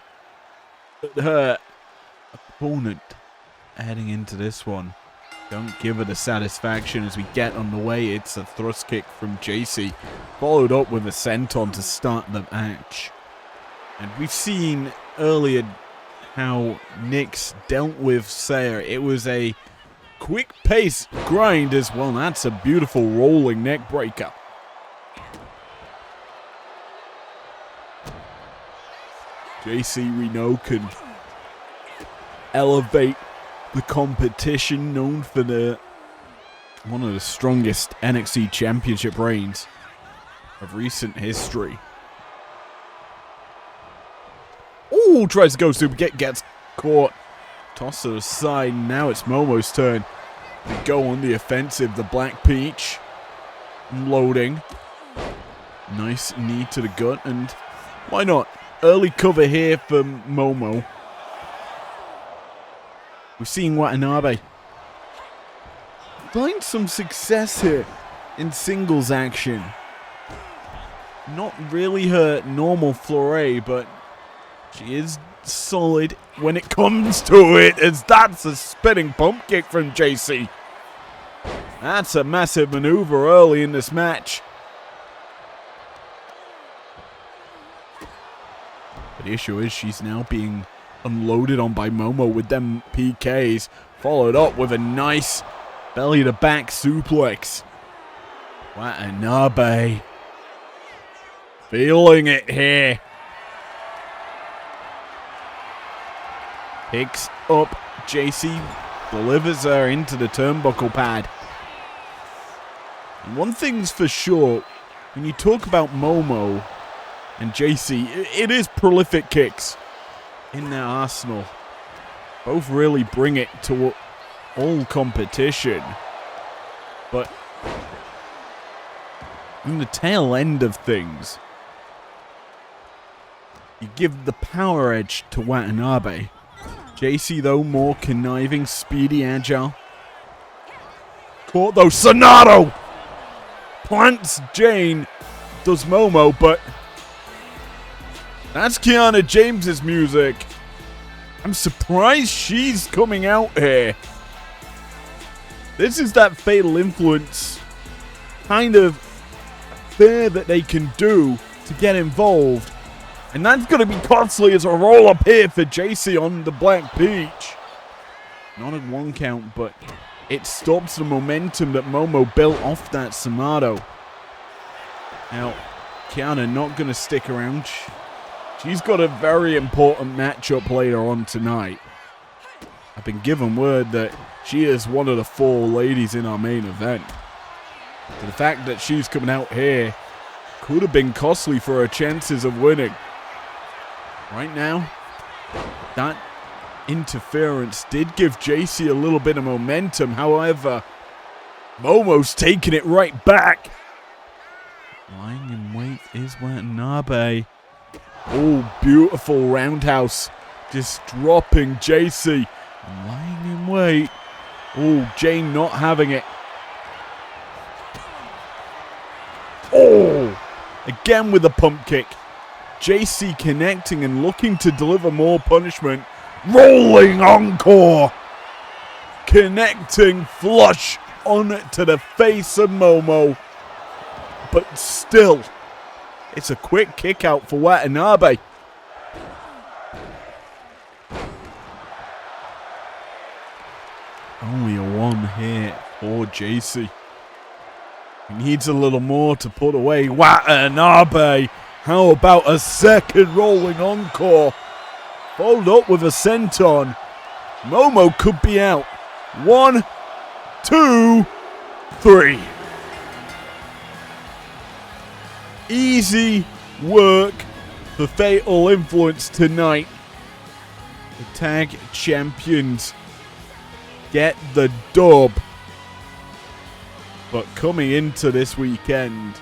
Speaker 2: at her opponent heading into this one. Don't give her the satisfaction as we get on the way. It's a thrust kick from JC, followed up with a senton to start the match. And we've seen earlier how Nyx dealt with Saya. It was a quick pace grind as well. That's a beautiful rolling neck breaker. JC, we know, can elevate the competition, known for one of the strongest NXT Championship reigns of recent history. Ooh, tries to go super kick, gets caught. Toss it aside. Now it's Momo's turn to go on the offensive. The Black Peach loading. Nice knee to the gut, and why not? Early cover here for Momo. We're seeing Watanabe find some success here in singles action. Not really her normal foray, but she is solid when it comes to it, as that's a spinning pump kick from JC. That's a massive maneuver early in this match. But the issue is she's now being unloaded on by Momo with them PKs, followed up with a nice belly to back suplex. Watanabe feeling it here. Picks up JC, delivers her into the turnbuckle pad. And one thing's for sure, when you talk about Momo and JC, it is prolific kicks in their arsenal. Both really bring it to all competition. But in the tail end of things, you give the power edge to Watanabe. JC, though, more conniving, speedy, agile. Caught, though. Sonato plants Jane, does Momo, but that's Kiana James's music. I'm surprised she's coming out here. This is that Fatal Influence kind of fair that they can do to get involved. And that's going to be costly as a roll-up here for JC on the Black Peach. Not a one count, but it stops the momentum that Momo built off that Sonato. Now, Kiana not going to stick around. She's got a very important matchup later on tonight. I've been given word that she is one of the 4 ladies in our main event. So the fact that she's coming out here could have been costly for her chances of winning. Right now, that interference did give JC a little bit of momentum. However, Momo's taking it right back. Lying in wait is Watanabe. Oh, beautiful roundhouse. Just dropping JC. And lying in wait. Oh, Jane not having it. Oh, again with a pump kick. JC connecting and looking to deliver more punishment. Rolling encore. Connecting flush onto the face of Momo. But still, it's a quick kick out for Watanabe. Only a 1 hit for JC. He needs a little more to put away Watanabe. How about a second rolling encore? Followed up with a senton. Momo could be out. 1, 2, 3. Easy work for Fatal Influence tonight. The tag champions get the dub. But coming into this weekend,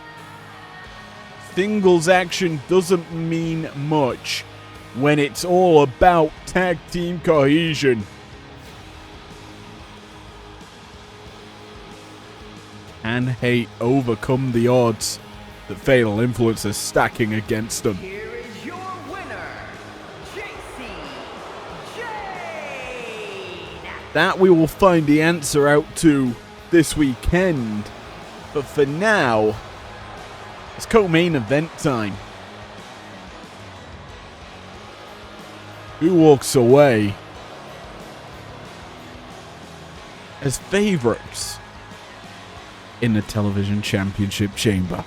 Speaker 2: singles action doesn't mean much when it's all about tag team cohesion. Can hate overcome the odds that Fatal Influence is stacking against them?
Speaker 3: Here is your winner, JC Jane.
Speaker 2: That we will find the answer out to this weekend. But for now, it's co-main event time. Who walks away as favorites in the television championship chamber?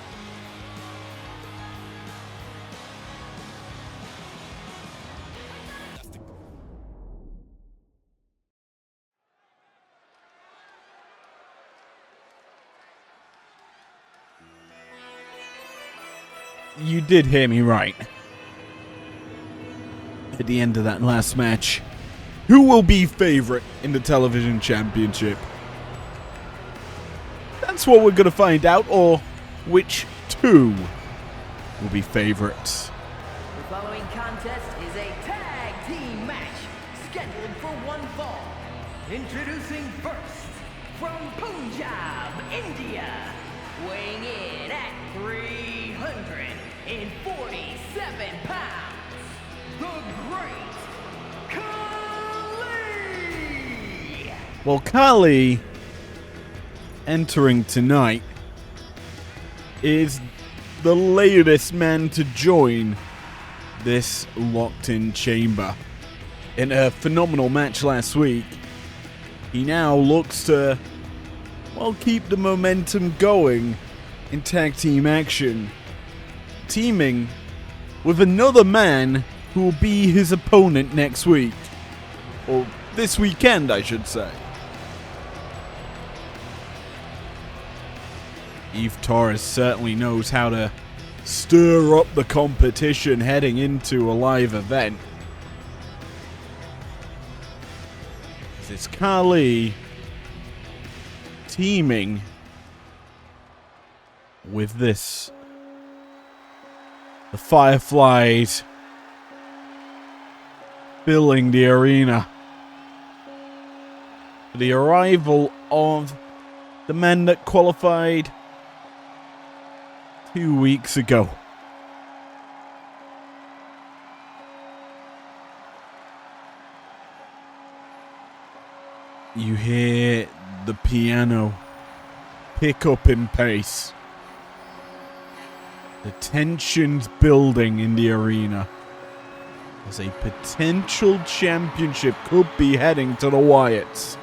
Speaker 2: You did hear me right. At the end of that last match, who will be favorite in the television championship? That's what we're going to find out, or which 2 will be favorites.
Speaker 3: The following contest is a tag team match scheduled for 1 fall. Introducing first, from Punjab, India, weighing in at 347 pounds, the Great Khali!
Speaker 2: Well, Khali, entering tonight, is the latest man to join this locked-in chamber. In a phenomenal match last week, he now looks to, well, keep the momentum going in tag team action, teaming with another man who will be his opponent next week. Or this weekend, I should say. Eve Torres certainly knows how to stir up the competition heading into a live event. It's Khali teaming with this. The Fireflies filling the arena. The arrival of the men that qualified 2 weeks ago. You hear the piano pick up in pace. The tension's building in the arena as a potential championship could be heading to the Wyatts.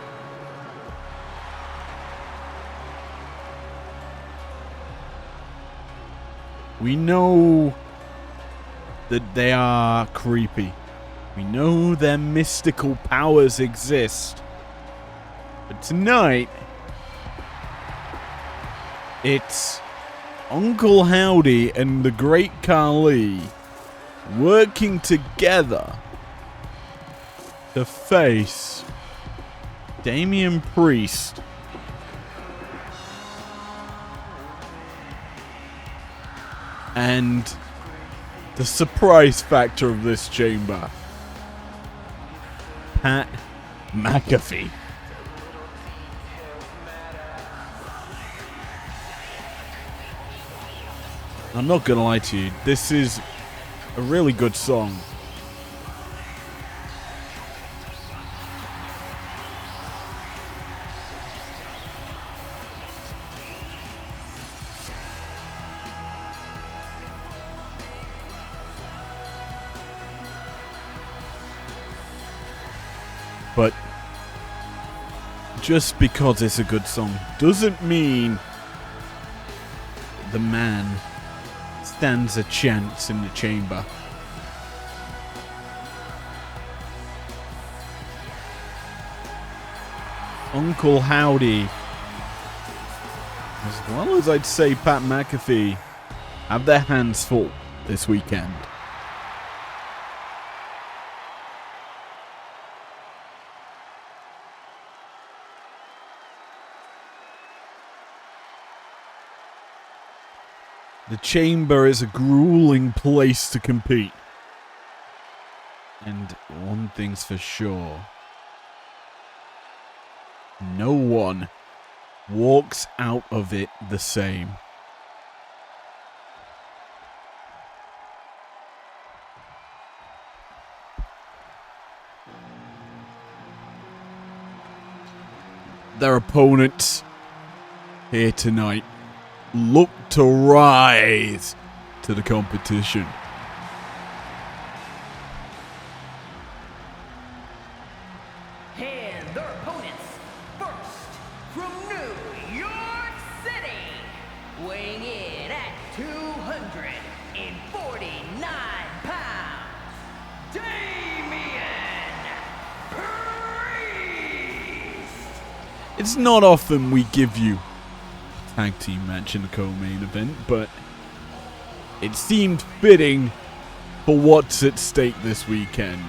Speaker 2: We know that they are creepy. We know their mystical powers exist. But tonight, it's Uncle Howdy and the Great Khali working together to face Damian Priest and the surprise factor of this chamber, Pat McAfee. I'm not gonna lie to you, this is a really good song. But just because it's a good song doesn't mean the man stands a chance in the chamber. Uncle Howdy, as well as I'd say Pat McAfee, have their hands full this weekend. The chamber is a grueling place to compete. And one thing's for sure. No one walks out of it the same. Their opponents here tonight look to rise to the competition.
Speaker 3: And their opponents, first from New York City, weighing in at 249 pounds, Damian Priest.
Speaker 2: It's not often we give you tag team match in the co-main event, but it seemed fitting for what's at stake this weekend.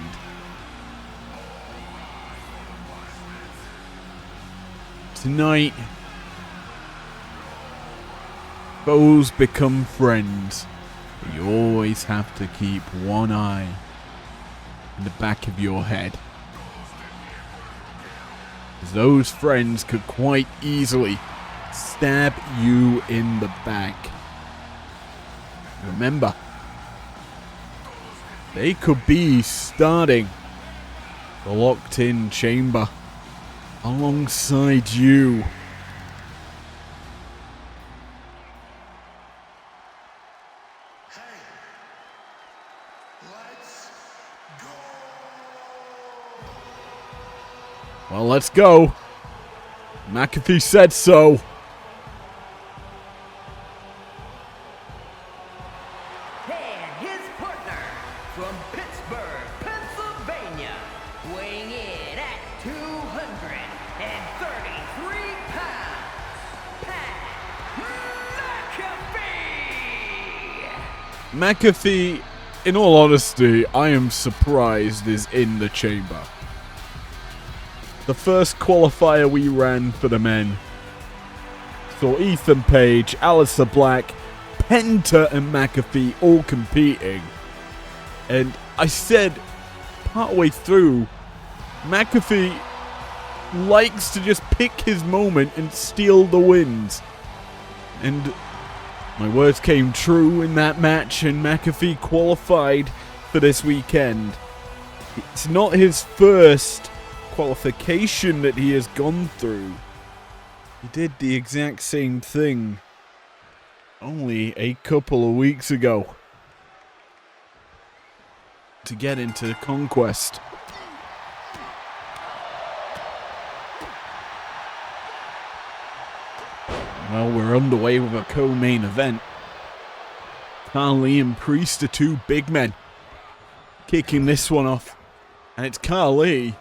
Speaker 2: Tonight, foes become friends, but you always have to keep one eye in the back of your head, as those friends could quite easily stab you in the back. Remember, they could be starting the locked-in chamber alongside you. Well, let's go. McAfee said so.
Speaker 3: And his partner from Pittsburgh, Pennsylvania, weighing in at 233 pounds, Pat McAfee.
Speaker 2: McAfee, in all honesty, I am surprised is in the chamber. The first qualifier we ran for the men saw Ethan Page, Aleister Black, Penta and McAfee all competing. And I said partway through, McAfee likes to just pick his moment and steal the wins. And my words came true in that match, and McAfee qualified for this weekend. It's not his first qualification that he has gone through. He did the exact same thing only a couple of weeks ago to get into the Conquest. Well, we're underway with a co-main event. Khali and Priest are two big men kicking this one off. And it's Carly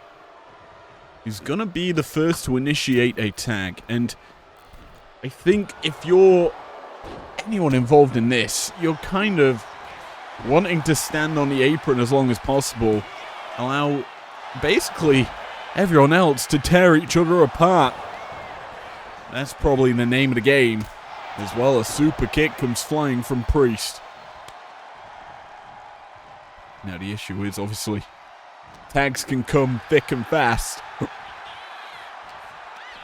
Speaker 2: who's going to be the first to initiate a tag. And I think if you're anyone involved in this, you're kind of wanting to stand on the apron as long as possible. Allow basically everyone else to tear each other apart. That's probably the name of the game. As well, a super kick comes flying from Priest. Now the issue is obviously tags can come thick and fast.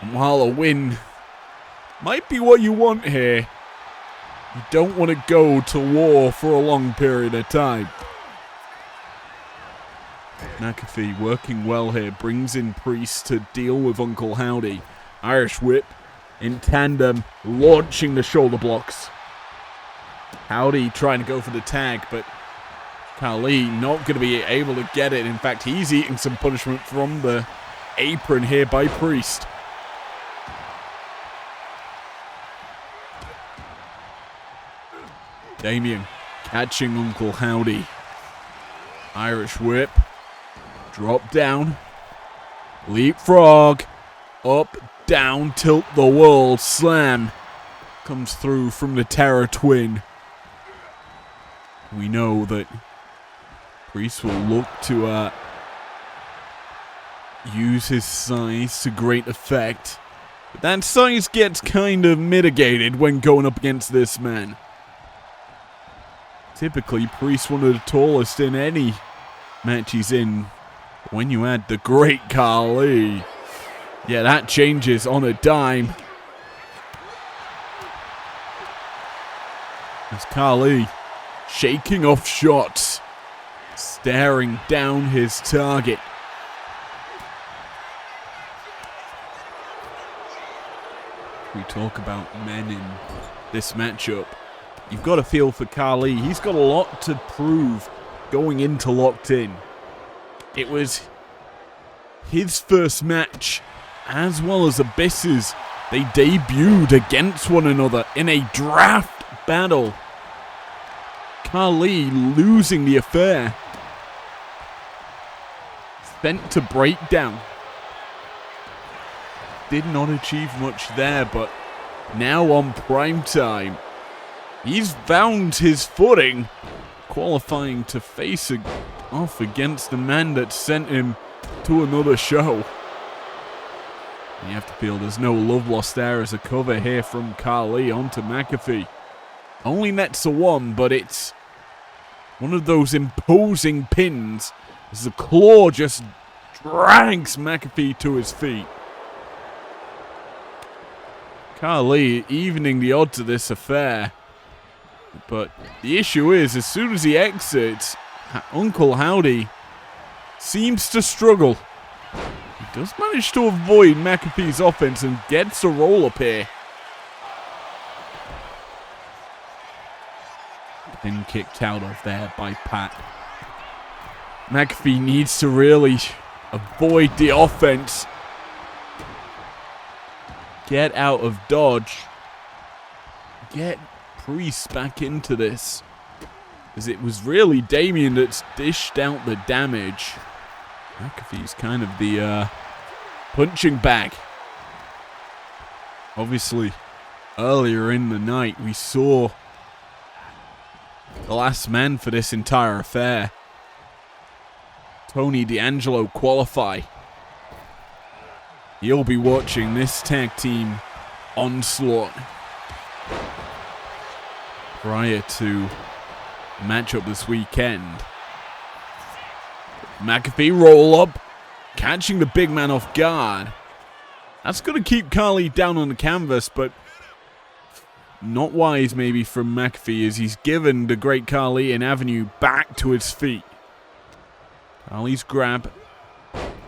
Speaker 2: And while a win might be what you want here, you don't want to go to war for a long period of time. McAfee working well here, brings in Priest to deal with Uncle Howdy. Irish whip in tandem, launching the shoulder blocks. Howdy trying to go for the tag, but Khali not going to be able to get it. In fact, he's eating some punishment from the apron here by Priest. Damien catching Uncle Howdy. Irish whip. Drop down. Leapfrog. Up, down, tilt the world. Slam. Comes through from the Terror Twin. We know that Priest will look to use his size to great effect. But that size gets kind of mitigated when going up against this man. Typically, Priest one of the tallest in any match he's in. When you add the great Khali, yeah, that changes on a dime. As Khali shaking off shots, staring down his target. We talk about men in this matchup. You've got to feel for Khali. He's got a lot to prove going into Locked In. It was his first match, as well as Abyss's. They debuted against one another in a draft battle. Khali losing the affair. Sent to breakdown. Did not achieve much there, but now on Primetime, he's found his footing, qualifying to face off against the man that sent him to another show. You have to feel there's no love lost there as a cover here from Khali onto McAfee. Only nets a one, but it's one of those imposing pins as the claw just drags McAfee to his feet. Khali evening the odds of this affair. But the issue is, as soon as he exits, Uncle Howdy seems to struggle. He does manage to avoid McAfee's offense and gets a roll up here. Then kicked out of there by Pat. McAfee needs to really avoid the offense. Get out of dodge. Get Priest back into this, as it was really Damien that's dished out the damage. McAfee's kind of the punching bag. Obviously, earlier in the night, we saw the last man for this entire affair, Tony D'Angelo, qualify. You'll be watching this tag team onslaught prior to the matchup this weekend. McAfee roll up, catching the big man off guard. That's going to keep Khali down on the canvas, but not wise maybe from McAfee, as he's given the great Khali an avenue back to his feet. Khali's grab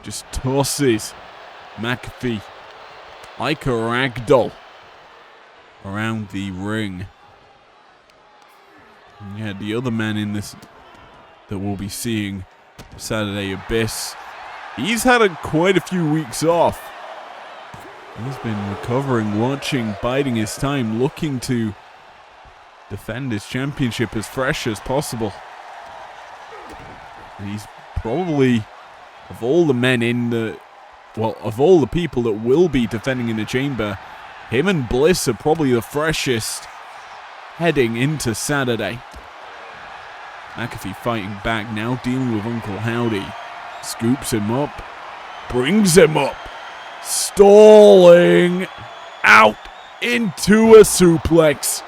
Speaker 2: just tosses McAfee like a ragdoll around the ring. And yeah, the other man in this that we'll be seeing Saturday, Abyss, he's had quite a few weeks off. He's been recovering, watching, biding his time, looking to defend his championship as fresh as possible. And he's probably, of all the men in the, well, of all the people that will be defending in the chamber, him and Bliss are probably the freshest heading into Saturday. McAfee fighting back now, dealing with Uncle Howdy. Scoops him up, brings him up, stalling out into a suplex.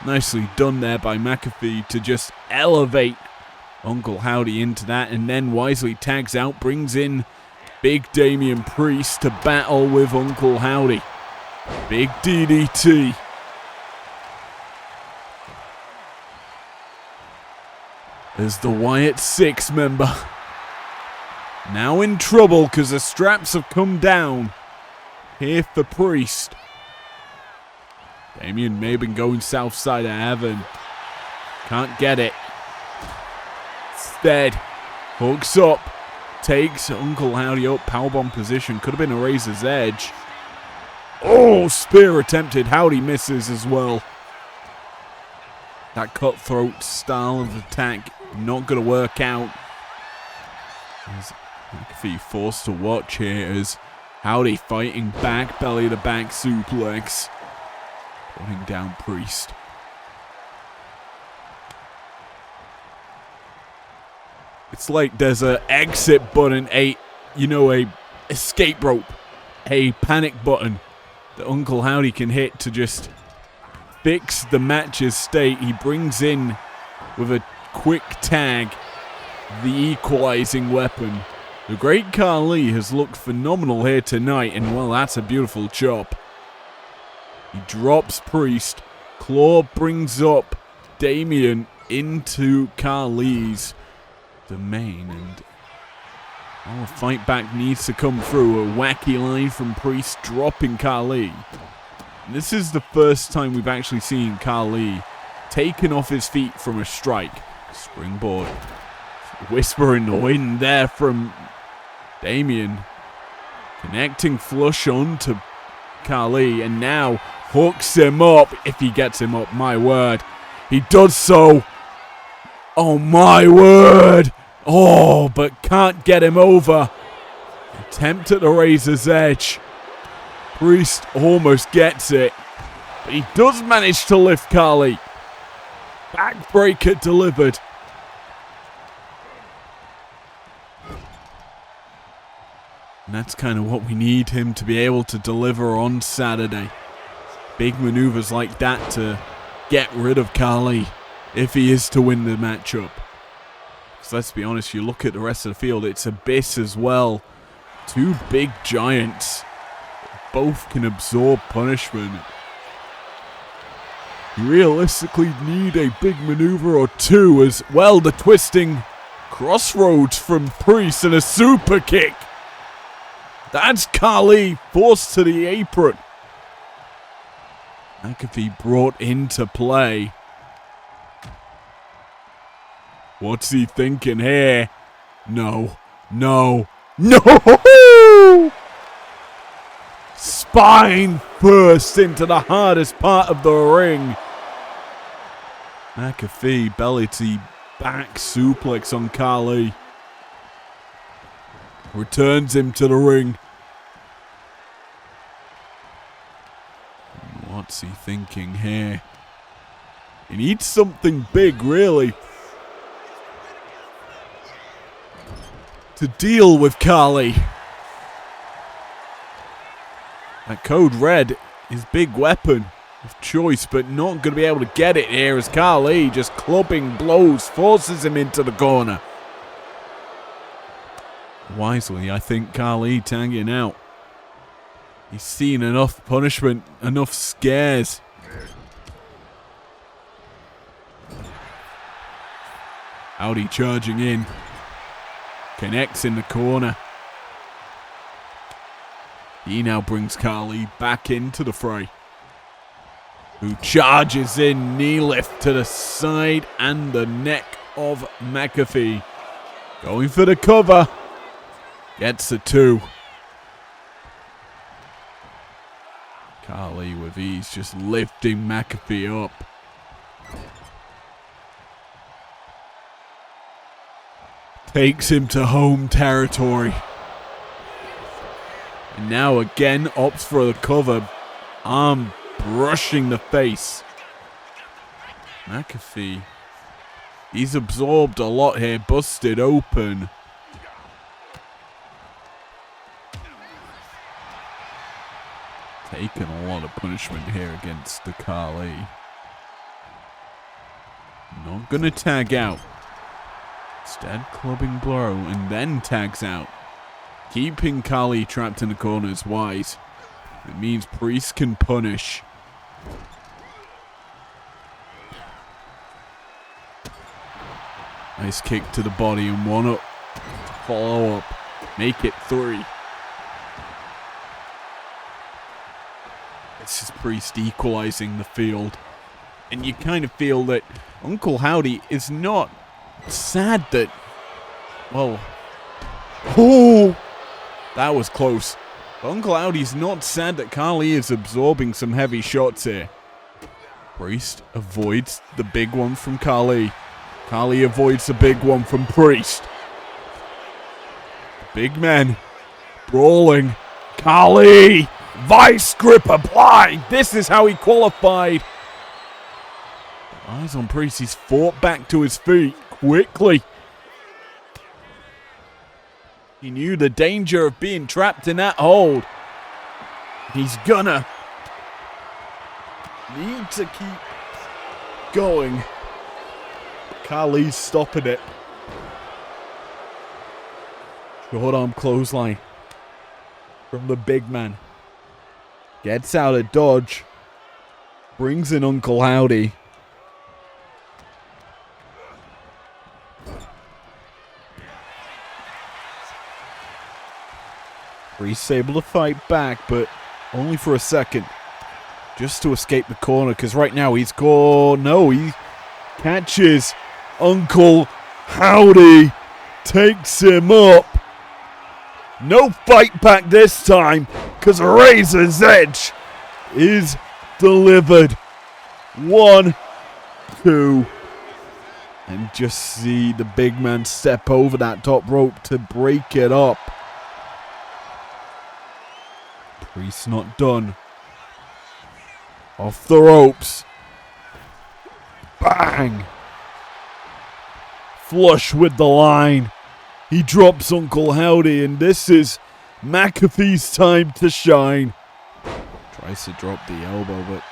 Speaker 2: Nicely done there by McAfee to just elevate Uncle Howdy into that, and then wisely tags out, brings in Big Damian Priest to battle with Uncle Howdy. Big DDT. As the Wyatt 6 member now in trouble because the straps have come down here for Priest. Damian may have been going south side of heaven. Can't get it. Instead, hooks up, takes Uncle Howdy up, powerbomb position. Could have been a razor's edge. Oh, spear attempted. Howdy misses as well. That cutthroat style of attack not going to work out. As McAfee forced to watch here as Howdy fighting back, belly to back suplex. Putting down Priest. It's like there's a exit button, a escape rope, a panic button that Uncle Howdy can hit to just fix the match's state. He brings in with a quick tag the equalizing weapon. The great Khali has looked phenomenal here tonight, and well, that's a beautiful chop. He drops Priest. Claw brings up Damian into Khali's domain, and the fight back needs to come through. A wacky line from Priest dropping Khali. And this is the first time we've actually seen Khali taken off his feet from a strike. Springboard. Whisper in the wind there from Damian. Connecting flush onto Khali, and now hooks him up. If he gets him up, my word. He does so. Oh my word. Oh, but can't get him over. Attempt at the razor's edge. Priest almost gets it, but he does manage to lift Khali. Backbreaker delivered. And that's kind of what we need him to be able to deliver on Saturday. Big maneuvers like that to get rid of Khali if he is to win the matchup. Because let's be honest, you look at the rest of the field, it's Abyss as well. Two big giants. Both can absorb punishment. You realistically need a big maneuver or two as well. The twisting crossroads from Priest and a super kick. That's Khali forced to the apron. McAfee brought into play. What's he thinking here? No, no, no! Spine first into the hardest part of the ring. McAfee belly to back suplex on Khali. Returns him to the ring. What's he thinking here? He needs something big, really, to deal with Khali. That code red is big weapon of choice, but not going to be able to get it here as Khali just clubbing blows, forces him into the corner. Wisely, I think Khali tagging out. He's seen enough punishment, enough scares. Howdy charging in. Connects in the corner. He now brings Khali back into the fray. Who charges in, knee lift to the side and the neck of McAfee. Going for the cover. Gets the two. Khali with ease, just lifting McAfee up. Takes him to home territory. And now again opts for the cover. Arm brushing the face. McAfee. He's absorbed a lot here. Busted open. Taking a lot of punishment here against the Kali. Not gonna tag out. Instead, clubbing blow and then tags out. Keeping Kali trapped in the corner is wise. It means Priest can punish. Nice kick to the body and one up. Follow up. Make it 3. This is Priest equalizing the field. And you kind of feel that Uncle Howdy is not sad that... Well... Oh! That was close. Uncle Howdy's not sad that Kali is absorbing some heavy shots here. Priest avoids the big one from Kali. Kali avoids the big one from Priest. Big men brawling. Kali! Vice grip applied! This is how he qualified. Eyes on Priest. He's fought back to his feet quickly. He knew the danger of being trapped in that hold. He's gonna need to keep going. Kali's stopping it. Short arm clothesline from the big man. Gets out of dodge. Brings in Uncle Howdy. Priest's able to fight back, but only for a second. Just to escape the corner, because right now he's gone. No, he catches Uncle Howdy. Takes him up. No fight back this time, because Razor's Edge is delivered. 1, 2. And just see the big man step over that top rope to break it up. Priest not done. Off the ropes. Bang! Flush with the line. He drops Uncle Howdy, and this is McAfee's time to shine. Tries to drop the elbow, but...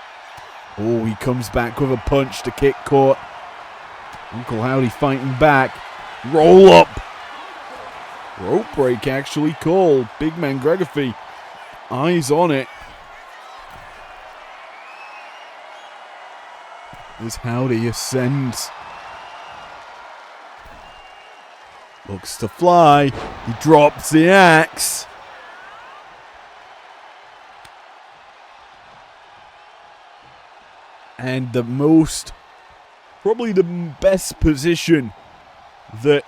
Speaker 2: Oh, he comes back with a punch. The kick caught. Uncle Howdy fighting back. Roll up. Rope break actually called. Big man Gregory. Eyes on it. As Howdy ascends. Looks to fly. He drops the axe. And probably the best position that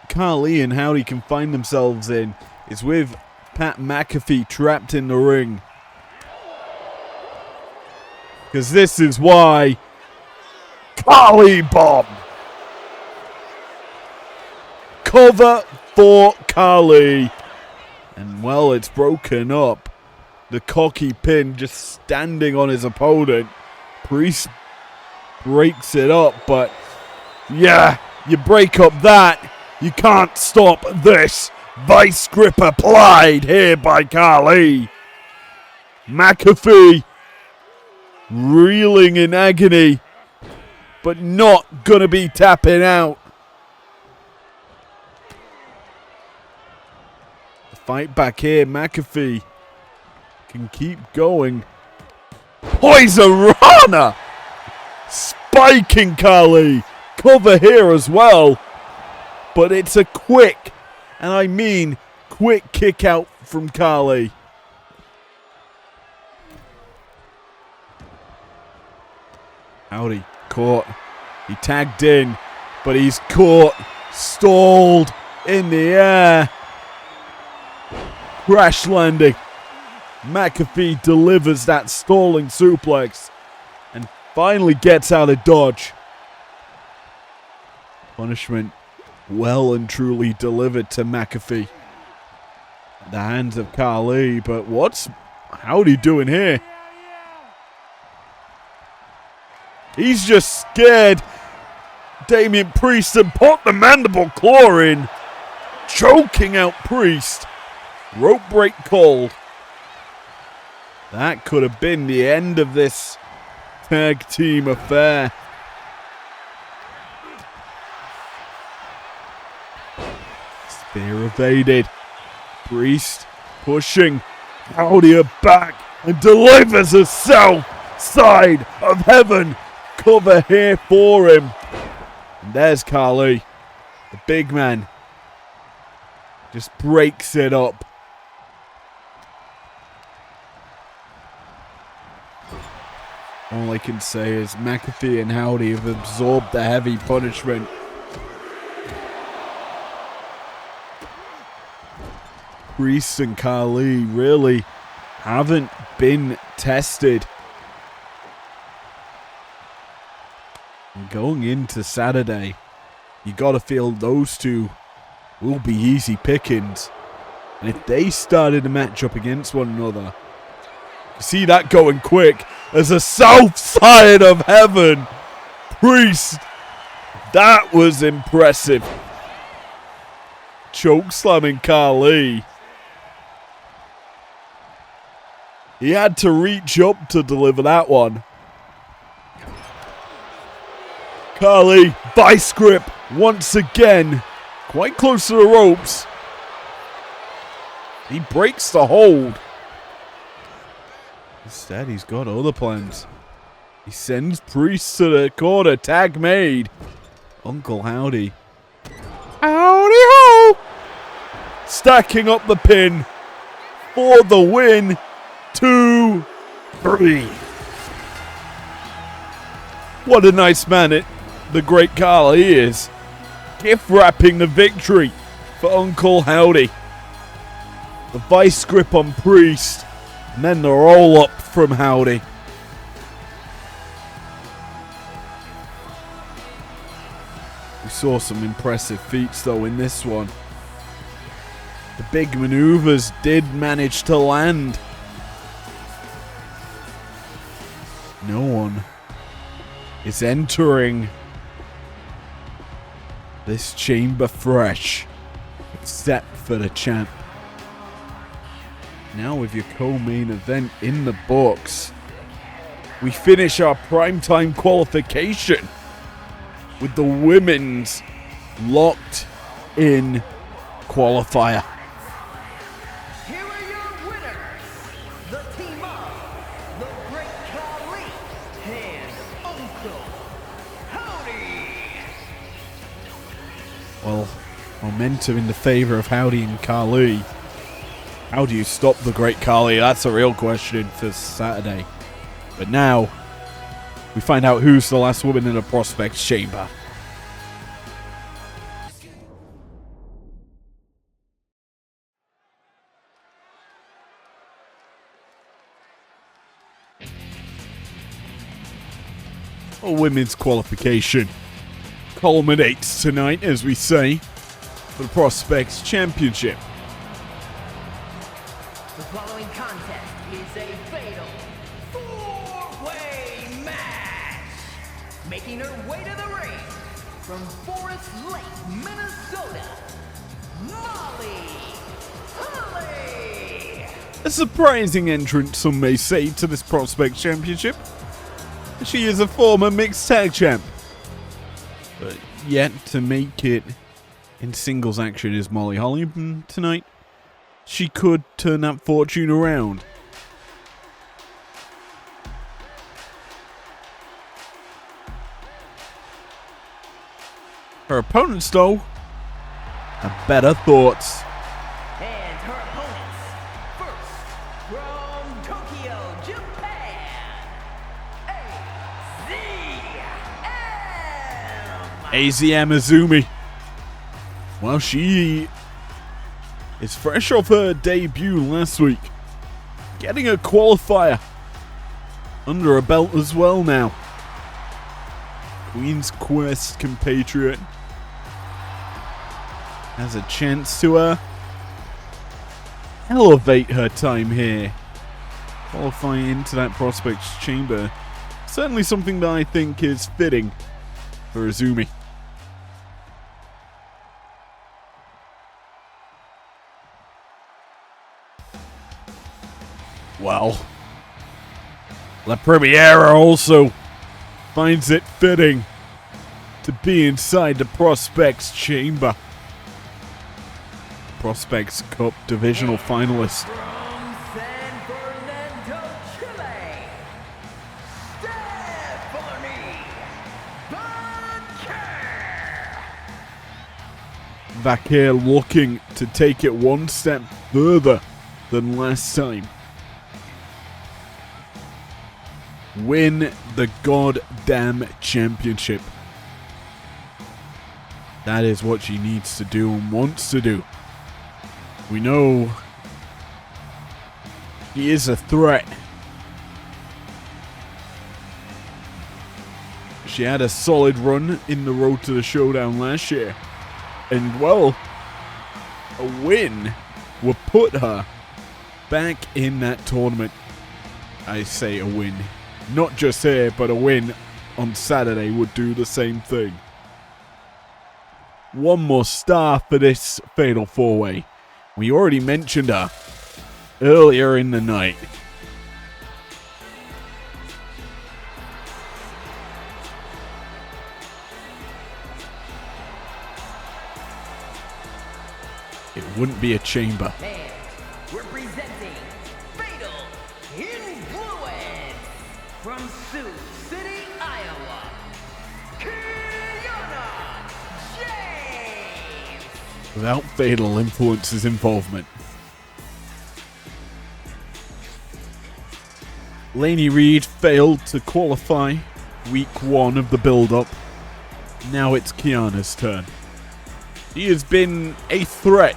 Speaker 2: Kali and Howdy can find themselves in is with Pat McAfee trapped in the ring. Because this is why Kali bomb. Cover for Kali. And well, it's broken up. The cocky pin just standing on his opponent. Priest breaks it up, but yeah, you break up that, you can't stop this. Vice grip applied here by Kali. McAfee reeling in agony, but not gonna be tapping out. The fight back here, McAfee can keep going. Poison Rana! Spiking Kali. Cover here as well. But it's a quick, and I mean quick kick out from Kali. Howdy caught. He tagged in, but he's caught. Stalled in the air. Crash landing. McAfee delivers that stalling suplex and finally gets out of dodge. Punishment well and truly delivered to McAfee. At the hands of Khali, but what's Howdy doing here? He's just scared. Damian Priest and put the mandible claw in, choking out Priest. Rope break called. That could have been the end of this tag team affair. Spear evaded. Priest pushing Howdy back and delivers a south side of heaven cover here for him. And there's Khali, the big man. Just breaks it up. All I can say is McAfee and Howdy have absorbed the heavy punishment. Priest and Khali really haven't been tested. And going into Saturday, you gotta feel those two will be easy pickings. And if they started a matchup against one another, you see that going quick as a south side of heaven. Priest, that was impressive. Choke slamming Khali. He had to reach up to deliver that one. Khali, vice grip once again. Quite close to the ropes. He breaks the hold. Instead, he's got other plans. He sends Priest to the corner. Tag made. Uncle Howdy. Howdy ho! Stacking up the pin for the win. 2, 3. What a nice man the great Khali is. Gift wrapping the victory for Uncle Howdy. The vice grip on Priest. And then the roll up from Howdy. We saw some impressive feats though in this one. The big maneuvers did manage to land. No one is entering this chamber fresh, except for the champ. Now with your co-main event in the books, we finish our primetime qualification with the women's locked in qualifier.
Speaker 3: Here are your winners, the team of the Great Khali and Uncle Howdy.
Speaker 2: Well, momentum in the favor of Howdy and Khali. How do you stop the Great Khali? That's a real question for Saturday. But now, we find out who's the last woman in the Prospects Chamber. A women's qualification culminates tonight, as we say, for the Prospects Championship.
Speaker 3: The following contest is a fatal four-way match. Making her way to the ring from Forest Lake, Minnesota, Molly Holly.
Speaker 2: A surprising entrance, some may say, to this Prospects Championship. She is a former mixed tag champ, but yet to make it in singles action is Molly Holly tonight. She could turn that fortune around. Her opponents, though, have better thoughts.
Speaker 3: And her opponents, first from Tokyo, Japan, AZM.
Speaker 2: AZM Azumi. Well, she is fresh off her debut last week. Getting a qualifier under her belt as well now. Queen's Quest compatriot. has a chance to elevate her time here. Qualifying into that Prospects Chamber. Certainly something that I think is fitting for Azumi. Well, La Premiera also finds it fitting to be inside the Prospects Chamber. Prospects Cup divisional finalist.
Speaker 3: From San Fernando, Chile, Stephanie
Speaker 2: Vaquer looking to take it one step further than last time. Win the goddamn championship. That is what she needs to do and wants to do. We know she is a threat. She had a solid run in the road to the showdown last year. And well, a win would put her back in that tournament. I say a win. Not just here, but a win on Saturday would do the same thing. One more star for this Fatal 4-Way. We already mentioned her earlier in the night. It wouldn't be a chamber.
Speaker 3: And representing Fatal Influence from Sioux City, Iowa, Kiana James.
Speaker 2: Without Fatal Influence's involvement. Lainey Reed failed to qualify week 1 of the build-up. Now it's Kiana's turn. She has been a threat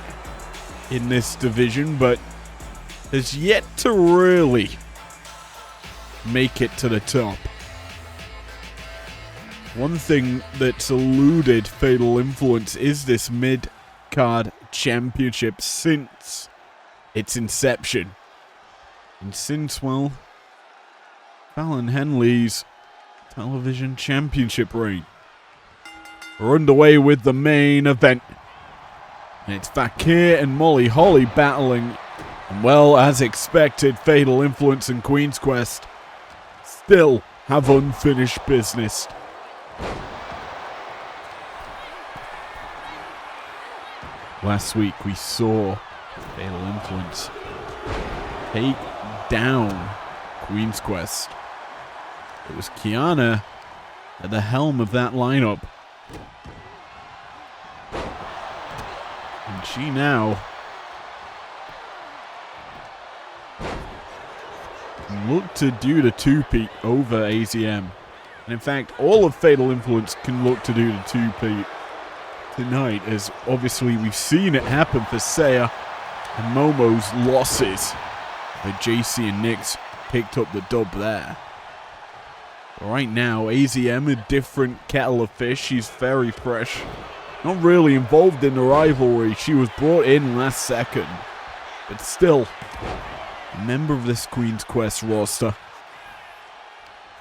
Speaker 2: in this division, but has yet to really make it to the top. One thing that's eluded Fatal Influence is this mid-card championship since its inception. And since, well, Fallon Henley's television championship reign. We're underway with the main event. And it's Vaquer and Molly Holly battling. And well, as expected, Fatal Influence and Queen's Quest still have unfinished business. Last week we saw Fatal Influence take down Queen's Quest. It was Kiana at the helm of that lineup. And she now look to do the two-peat over AZM. And in fact, all of Fatal Influence can look to do the two-peat tonight, as obviously we've seen it happen for Saya and Momo's losses. But JC and Nyx picked up the dub there. Right now, AZM, a different kettle of fish. She's very fresh. Not really involved in the rivalry. She was brought in last second. But still, a member of this Queen's Quest roster.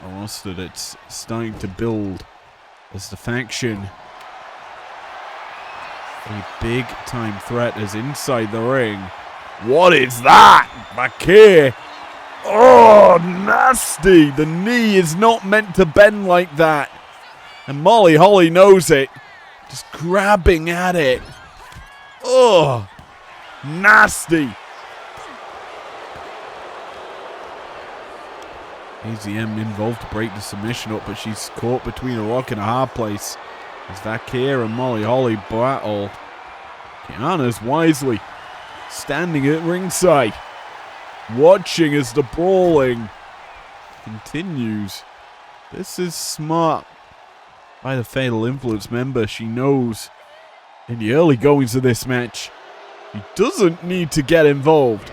Speaker 2: A roster that's starting to build as the faction. A big-time threat is inside the ring. What is that? Vaquer. Oh, nasty. The knee is not meant to bend like that. And Molly Holly knows it. Just grabbing at it. Oh, nasty. AZM involved to break the submission up, but she's caught between a rock and a hard place. As Vaquer and Molly Holly battle. Kiana's wisely standing at ringside, watching as the brawling continues. This is smart by the Fatal Influence member. She knows in the early goings of this match, she doesn't need to get involved.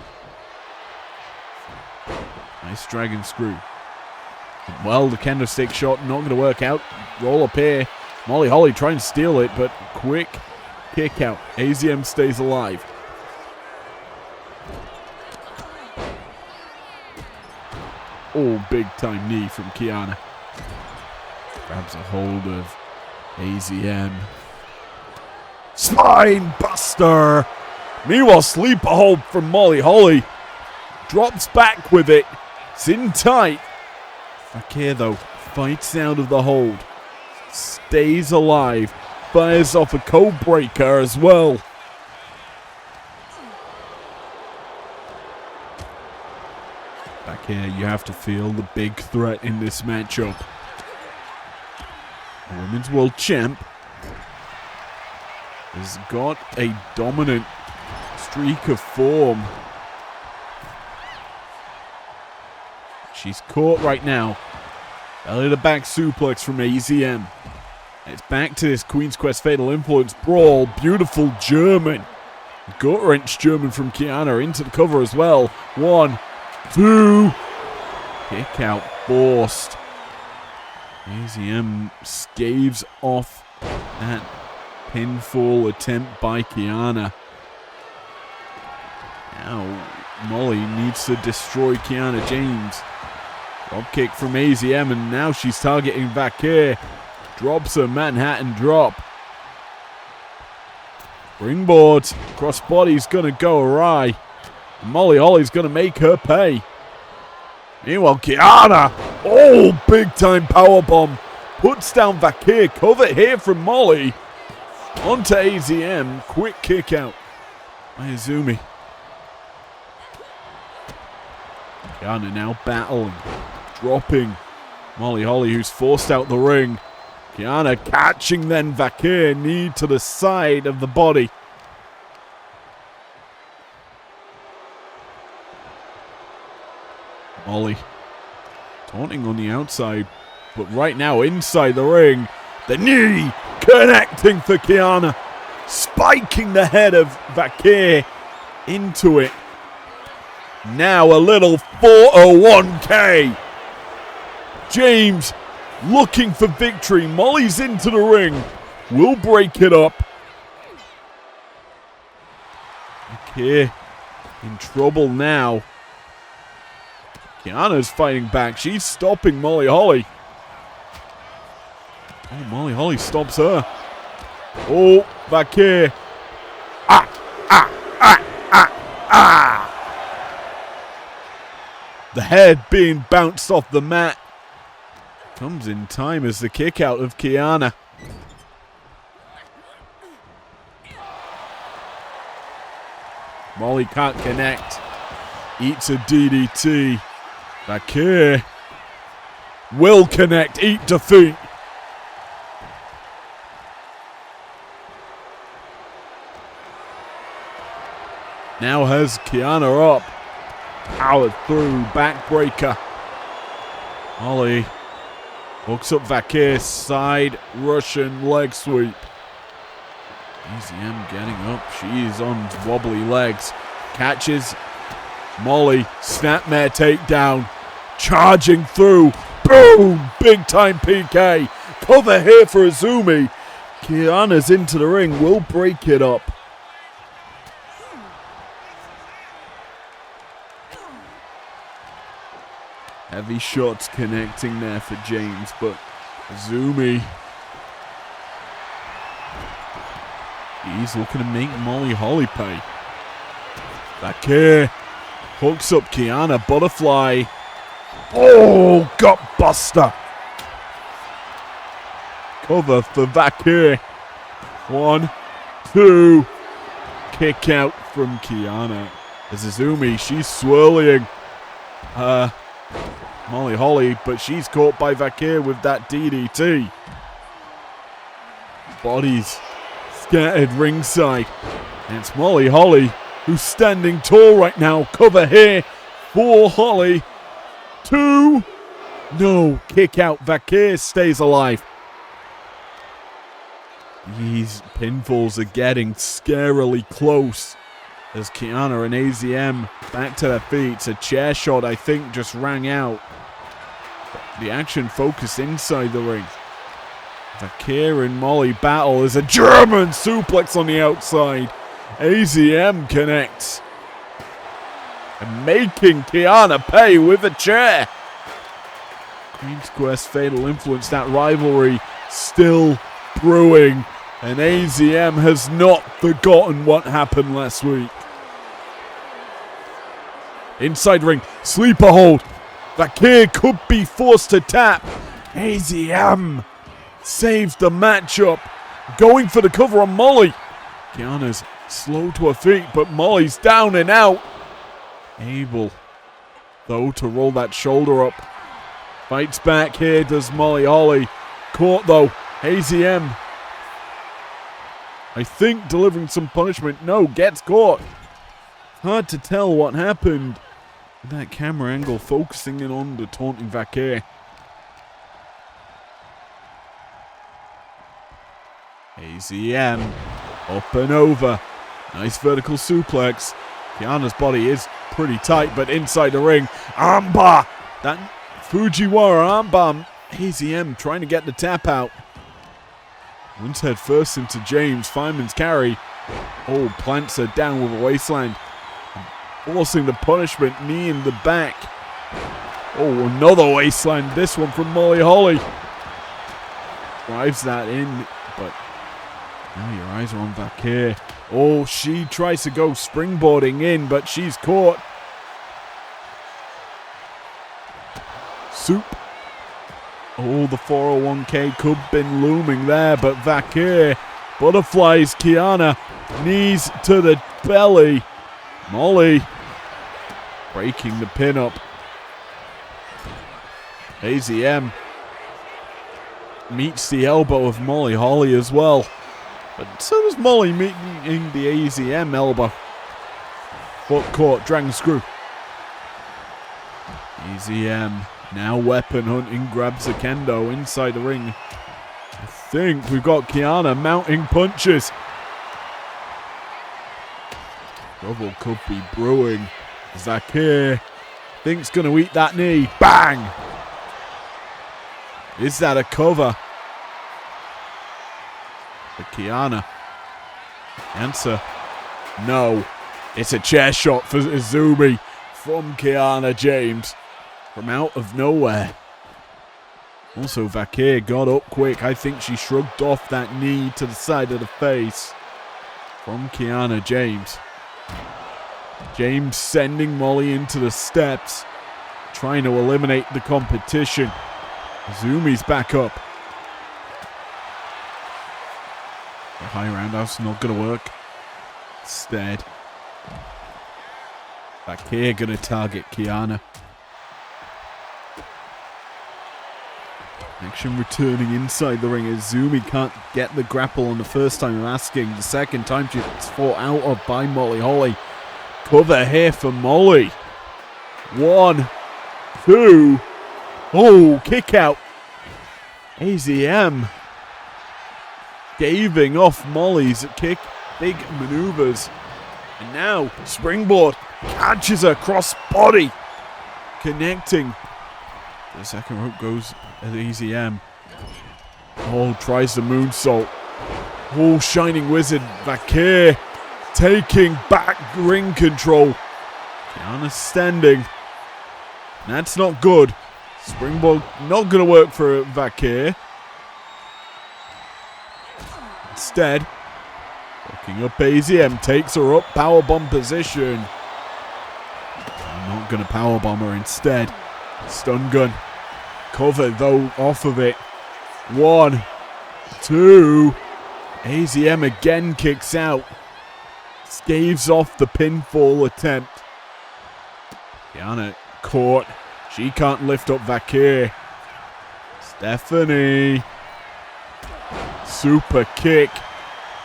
Speaker 2: Nice dragon screw. Well, the kendo stick shot not going to work out. Roll up here. Molly Holly trying to steal it, but quick Kick out. AZM stays alive. Oh, big time knee from Kiana. Grabs a hold of AZM. Spine buster. Meanwhile, sleeper hold from Molly Holly. Drops back with it. It's in tight. Fakir, though, fights out of the hold. Stays alive. Fires off a code breaker as well. Back here, you have to feel the big threat in this matchup. The Women's World Champ has got a dominant streak of form. She's caught right now. Belly to back suplex from AZM. It's back to this Queen's Quest Fatal Influence brawl. Beautiful German. Gut wrench German from Kiana into the cover as well. 1, 2. Kick out forced. AZM scaves off that pinfall attempt by Kiana. Now Molly needs to destroy Kiana James. Drop kick from AZM, and now she's targeting Vakir. Drops a Manhattan drop. Springboard. Crossbody's going to go awry. Molly Holly's going to make her pay. Meanwhile, Kiana. Oh, big time powerbomb. Puts down Vakir. Cover here from Molly. Onto AZM. Quick kick out by Izumi. Kiana now battling. Dropping Molly Holly, who's forced out the ring. Kiana catching then Vakir. Knee to the side of the body. Molly taunting on the outside, but right now inside the ring. The knee connecting for Kiana. Spiking the head of Vakir into it. Now a little 401k. James looking for victory. Molly's into the ring. Will break it up. Vakir in trouble now. Kiana's fighting back. She's stopping Molly Holly. Oh, Molly Holly stops her. Oh, Vakir. The head being bounced off the mat. Comes in time as the kick out of Kiana. Molly can't connect. Eats a DDT. Vakir will connect. Eat defeat. Now has Kiana up. Powered through. Backbreaker. Molly hooks up Vakir. Side Russian leg sweep. AZM getting up. She's on wobbly legs. Catches Molly. Snapmare takedown. Charging through. Boom! Big time PK. Cover here for Izumi. Kiana's into the ring. Will break it up. Heavy shots connecting there for James, but Izumi, he's looking to make Molly Holly pay. Vakir hooks up Kiana. Butterfly. Oh, gut buster. Cover for Vakir. 1, 2. Kick out from Kiana. As Izumi, she's swirling Molly Holly, but she's caught by Vakir with that DDT. Bodies scattered ringside. And it's Molly Holly who's standing tall right now. Cover here for Holly. 2. No. Kick out. Vakir stays alive. These pinfalls are getting scarily close. As Kiana and AZM back to their feet. A chair shot, I think, just rang out. The action focused inside the ring. Vakir and Molly battle. There's a German suplex on the outside. AZM connects. And making Kiana pay with a chair. Queen's Quest Fatal Influence, that rivalry still brewing. And AZM has not forgotten what happened last week. Inside ring, sleeper hold. Vakir could be forced to tap. AZM saves the matchup. Going for the cover on Molly. Kiana's slow to her feet, but Molly's down and out. Able, though, to roll that shoulder up. Fights back here, does Molly Holly. Caught, though. AZM, I think, delivering some punishment. No, gets caught. Hard to tell what happened. That camera angle focusing in on the taunting Vakir. AZM up and over. Nice vertical suplex. Kiana's body is pretty tight, but inside the ring, armbar. That Fujiwara armbar. AZM trying to get the tap out. Runs head first into James. Fireman's carry. Oh, plants her down with a waistland. Forcing the punishment, knee in the back. Oh, another waistline. This one from Molly Holly. Drives that in, but now your eyes are on Vakir. Oh, she tries to go springboarding in, but she's caught. Soup. Oh, the 401k could have been looming there, but Vakir butterflies Kiana. Knees to the belly. Molly breaking the pin up. AZM meets the elbow of Molly Holly as well. But so does Molly meeting the AZM elbow. Foot caught, dragon screw. AZM now weapon hunting, grabs a kendo inside the ring. I think we've got Kiana mounting punches. Trouble could be brewing. Vakir thinks gonna eat that knee. Bang! Is that a cover? For Kiana. Answer, no. It's a chair shot for Izumi from Kiana James from out of nowhere. Also, Vakir got up quick. I think she shrugged off that knee to the side of the face from Kiana James. James sending Molly into the steps, trying to eliminate the competition. Izumi's back up. The high roundhouse not going to work. Instead, Vakir going to target Kiana. Action returning inside the ring. Izumi can't get the grapple on the first time of asking. The second time she's fought out of by Molly Holly. Cover here for Molly. 1, 2. Oh, kick out. AZM gaving off Molly's kick. Big maneuvers. And now, springboard. Catches her cross body. Connecting. The second rope goes at AZM. Oh, tries the moonsault. Oh, Shining Wizard. Vakir taking back ring control. Kiana standing. That's not good. Springboard not going to work for Vakir. Instead, looking up AZM, takes her up, powerbomb position. I'm not going to powerbomb her instead. Stun gun. Cover though off of it. 1, 2. AZM again kicks out. Scaves off the pinfall attempt. Kiana caught. She can't lift up Vakir. Stephanie. Super kick.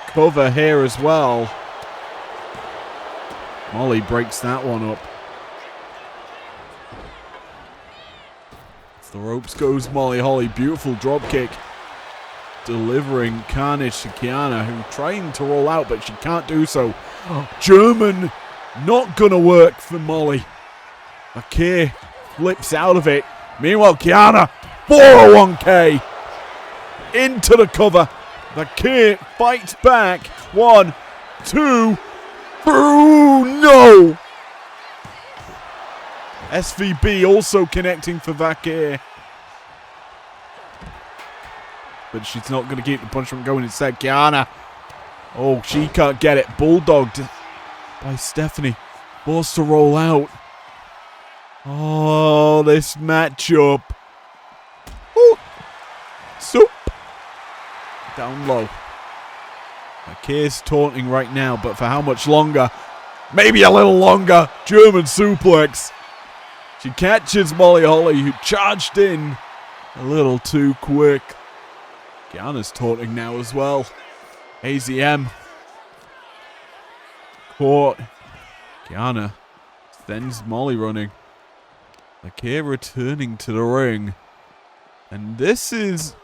Speaker 2: Cover here as well. Molly breaks that one up. Off the ropes goes Molly Holly. Beautiful drop kick. Delivering carnage to Kiana, who's trying to roll out, but she can't do so. German not gonna work for Molly. Vakir flips out of it. Meanwhile, Kiana, 401k. into the cover. Vakir fights back. 1, 2, through. No! SVB also connecting for Vakir. But she's not going to keep the punishment going instead. Kiana. Oh, she can't get it. Bulldogged by Stephanie. Forced to roll out. Oh, this matchup. Ooh. Soup. Down low. Vakir's taunting right now, but for how much longer? Maybe a little longer. German suplex. She catches Molly Holly, who charged in a little too quick. Kiana's taunting now as well. AZM. Caught. Kiana sends Molly running. Vakir returning to the ring. And this is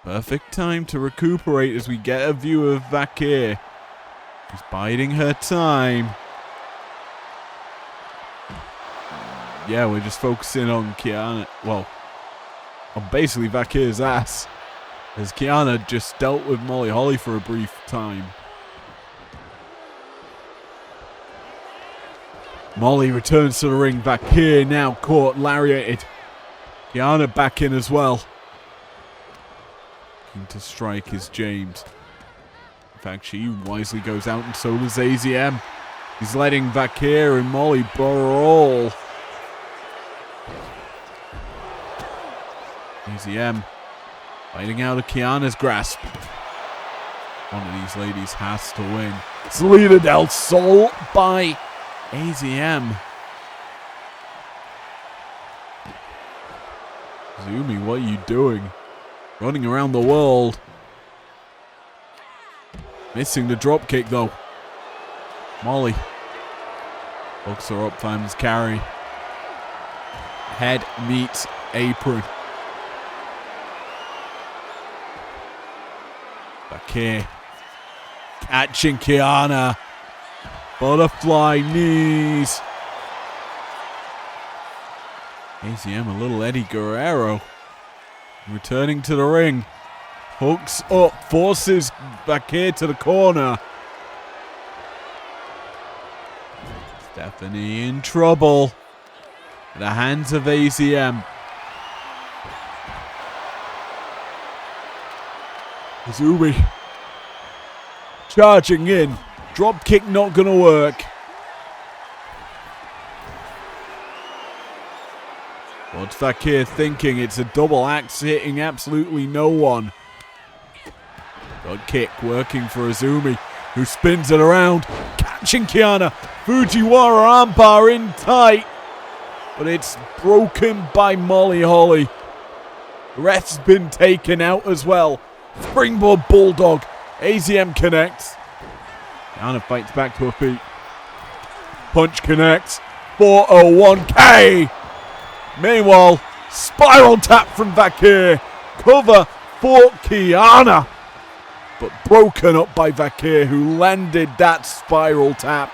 Speaker 2: perfect time to recuperate as we get a view of Vakir. She's biding her time. Yeah, we're just focusing on Kiana. Well, on basically Vakir's ass. As Kiana just dealt with Molly Holly for a brief time. Molly returns to the ring. Vakir now caught, lariated. Kiana back in as well. Looking to strike is James. In fact, she wisely goes out and so does AZM. He's letting Vakir and Molly brawl. AZM fighting out of Kiana's grasp. One of these ladies has to win. Salida del Sol by AZM. Zumi, what are you doing? Running around the world. Missing the drop kick though. Molly hooks her up, finds carry. Head meets apron. Vakir catching Kiana. Butterfly knees. AZM, a little Eddie Guerrero. Returning to the ring. Hooks up, forces Vakir to the corner. Stephanie in trouble. At the hands of AZM. Izumi charging in. Drop kick not going to work. What's Vakir thinking? It's a double axe hitting absolutely no one. Drop kick working for Izumi, who spins it around. Catching Kiana. Fujiwara armbar in tight. But it's broken by Molly Holly. The ref's been taken out as well. Springboard Bulldog. AZM connects. Kiana fights back to her feet. Punch connects. 401k. Meanwhile, spiral tap from Vakir. Cover for Kiana. But broken up by Vakir, who landed that spiral tap.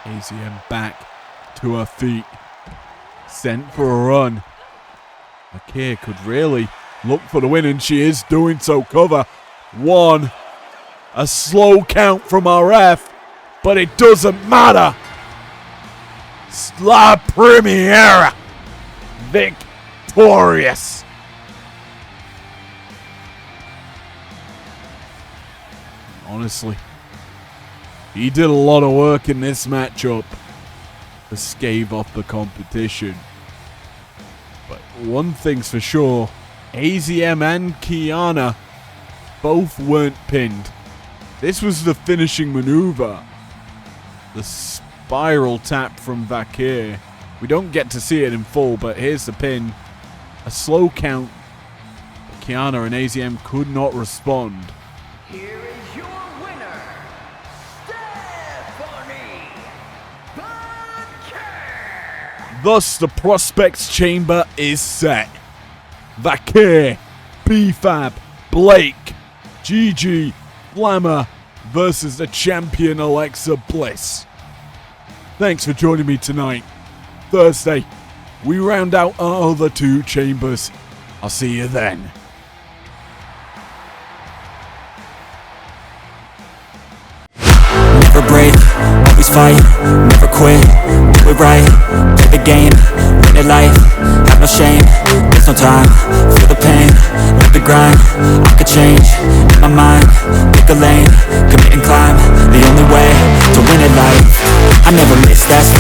Speaker 2: AZM back to her feet. Sent for a run. Vakir could really look for the win, and she is doing so. Cover. 1. A slow count from our ref, but it doesn't matter. La Premiera. Victorious. Honestly, he did a lot of work in this matchup to stave off the competition. But one thing's for sure, AZM and Kiana both weren't pinned. This was the finishing maneuver. The spiral tap from Vakir. We don't get to see it in full, but here's the pin. A slow count. Kiana and AZM could not respond.
Speaker 3: Here is your winner, Stephanie Vakir.
Speaker 2: Thus, the Prospects Chamber is set. Vakir, B-Fab, Blake, Gigi, Flammer versus the champion Alexa Bliss. Thanks for joining me tonight. Thursday, we round out our other 2 chambers. I'll see you then.
Speaker 4: Never break, always fight, never quit, do it right, play the game, win it life, have no shame, there's no time, feel the pain, live the grind, I could change, in my mind, pick a lane, commit and climb, the only way to win it life, I never miss, that's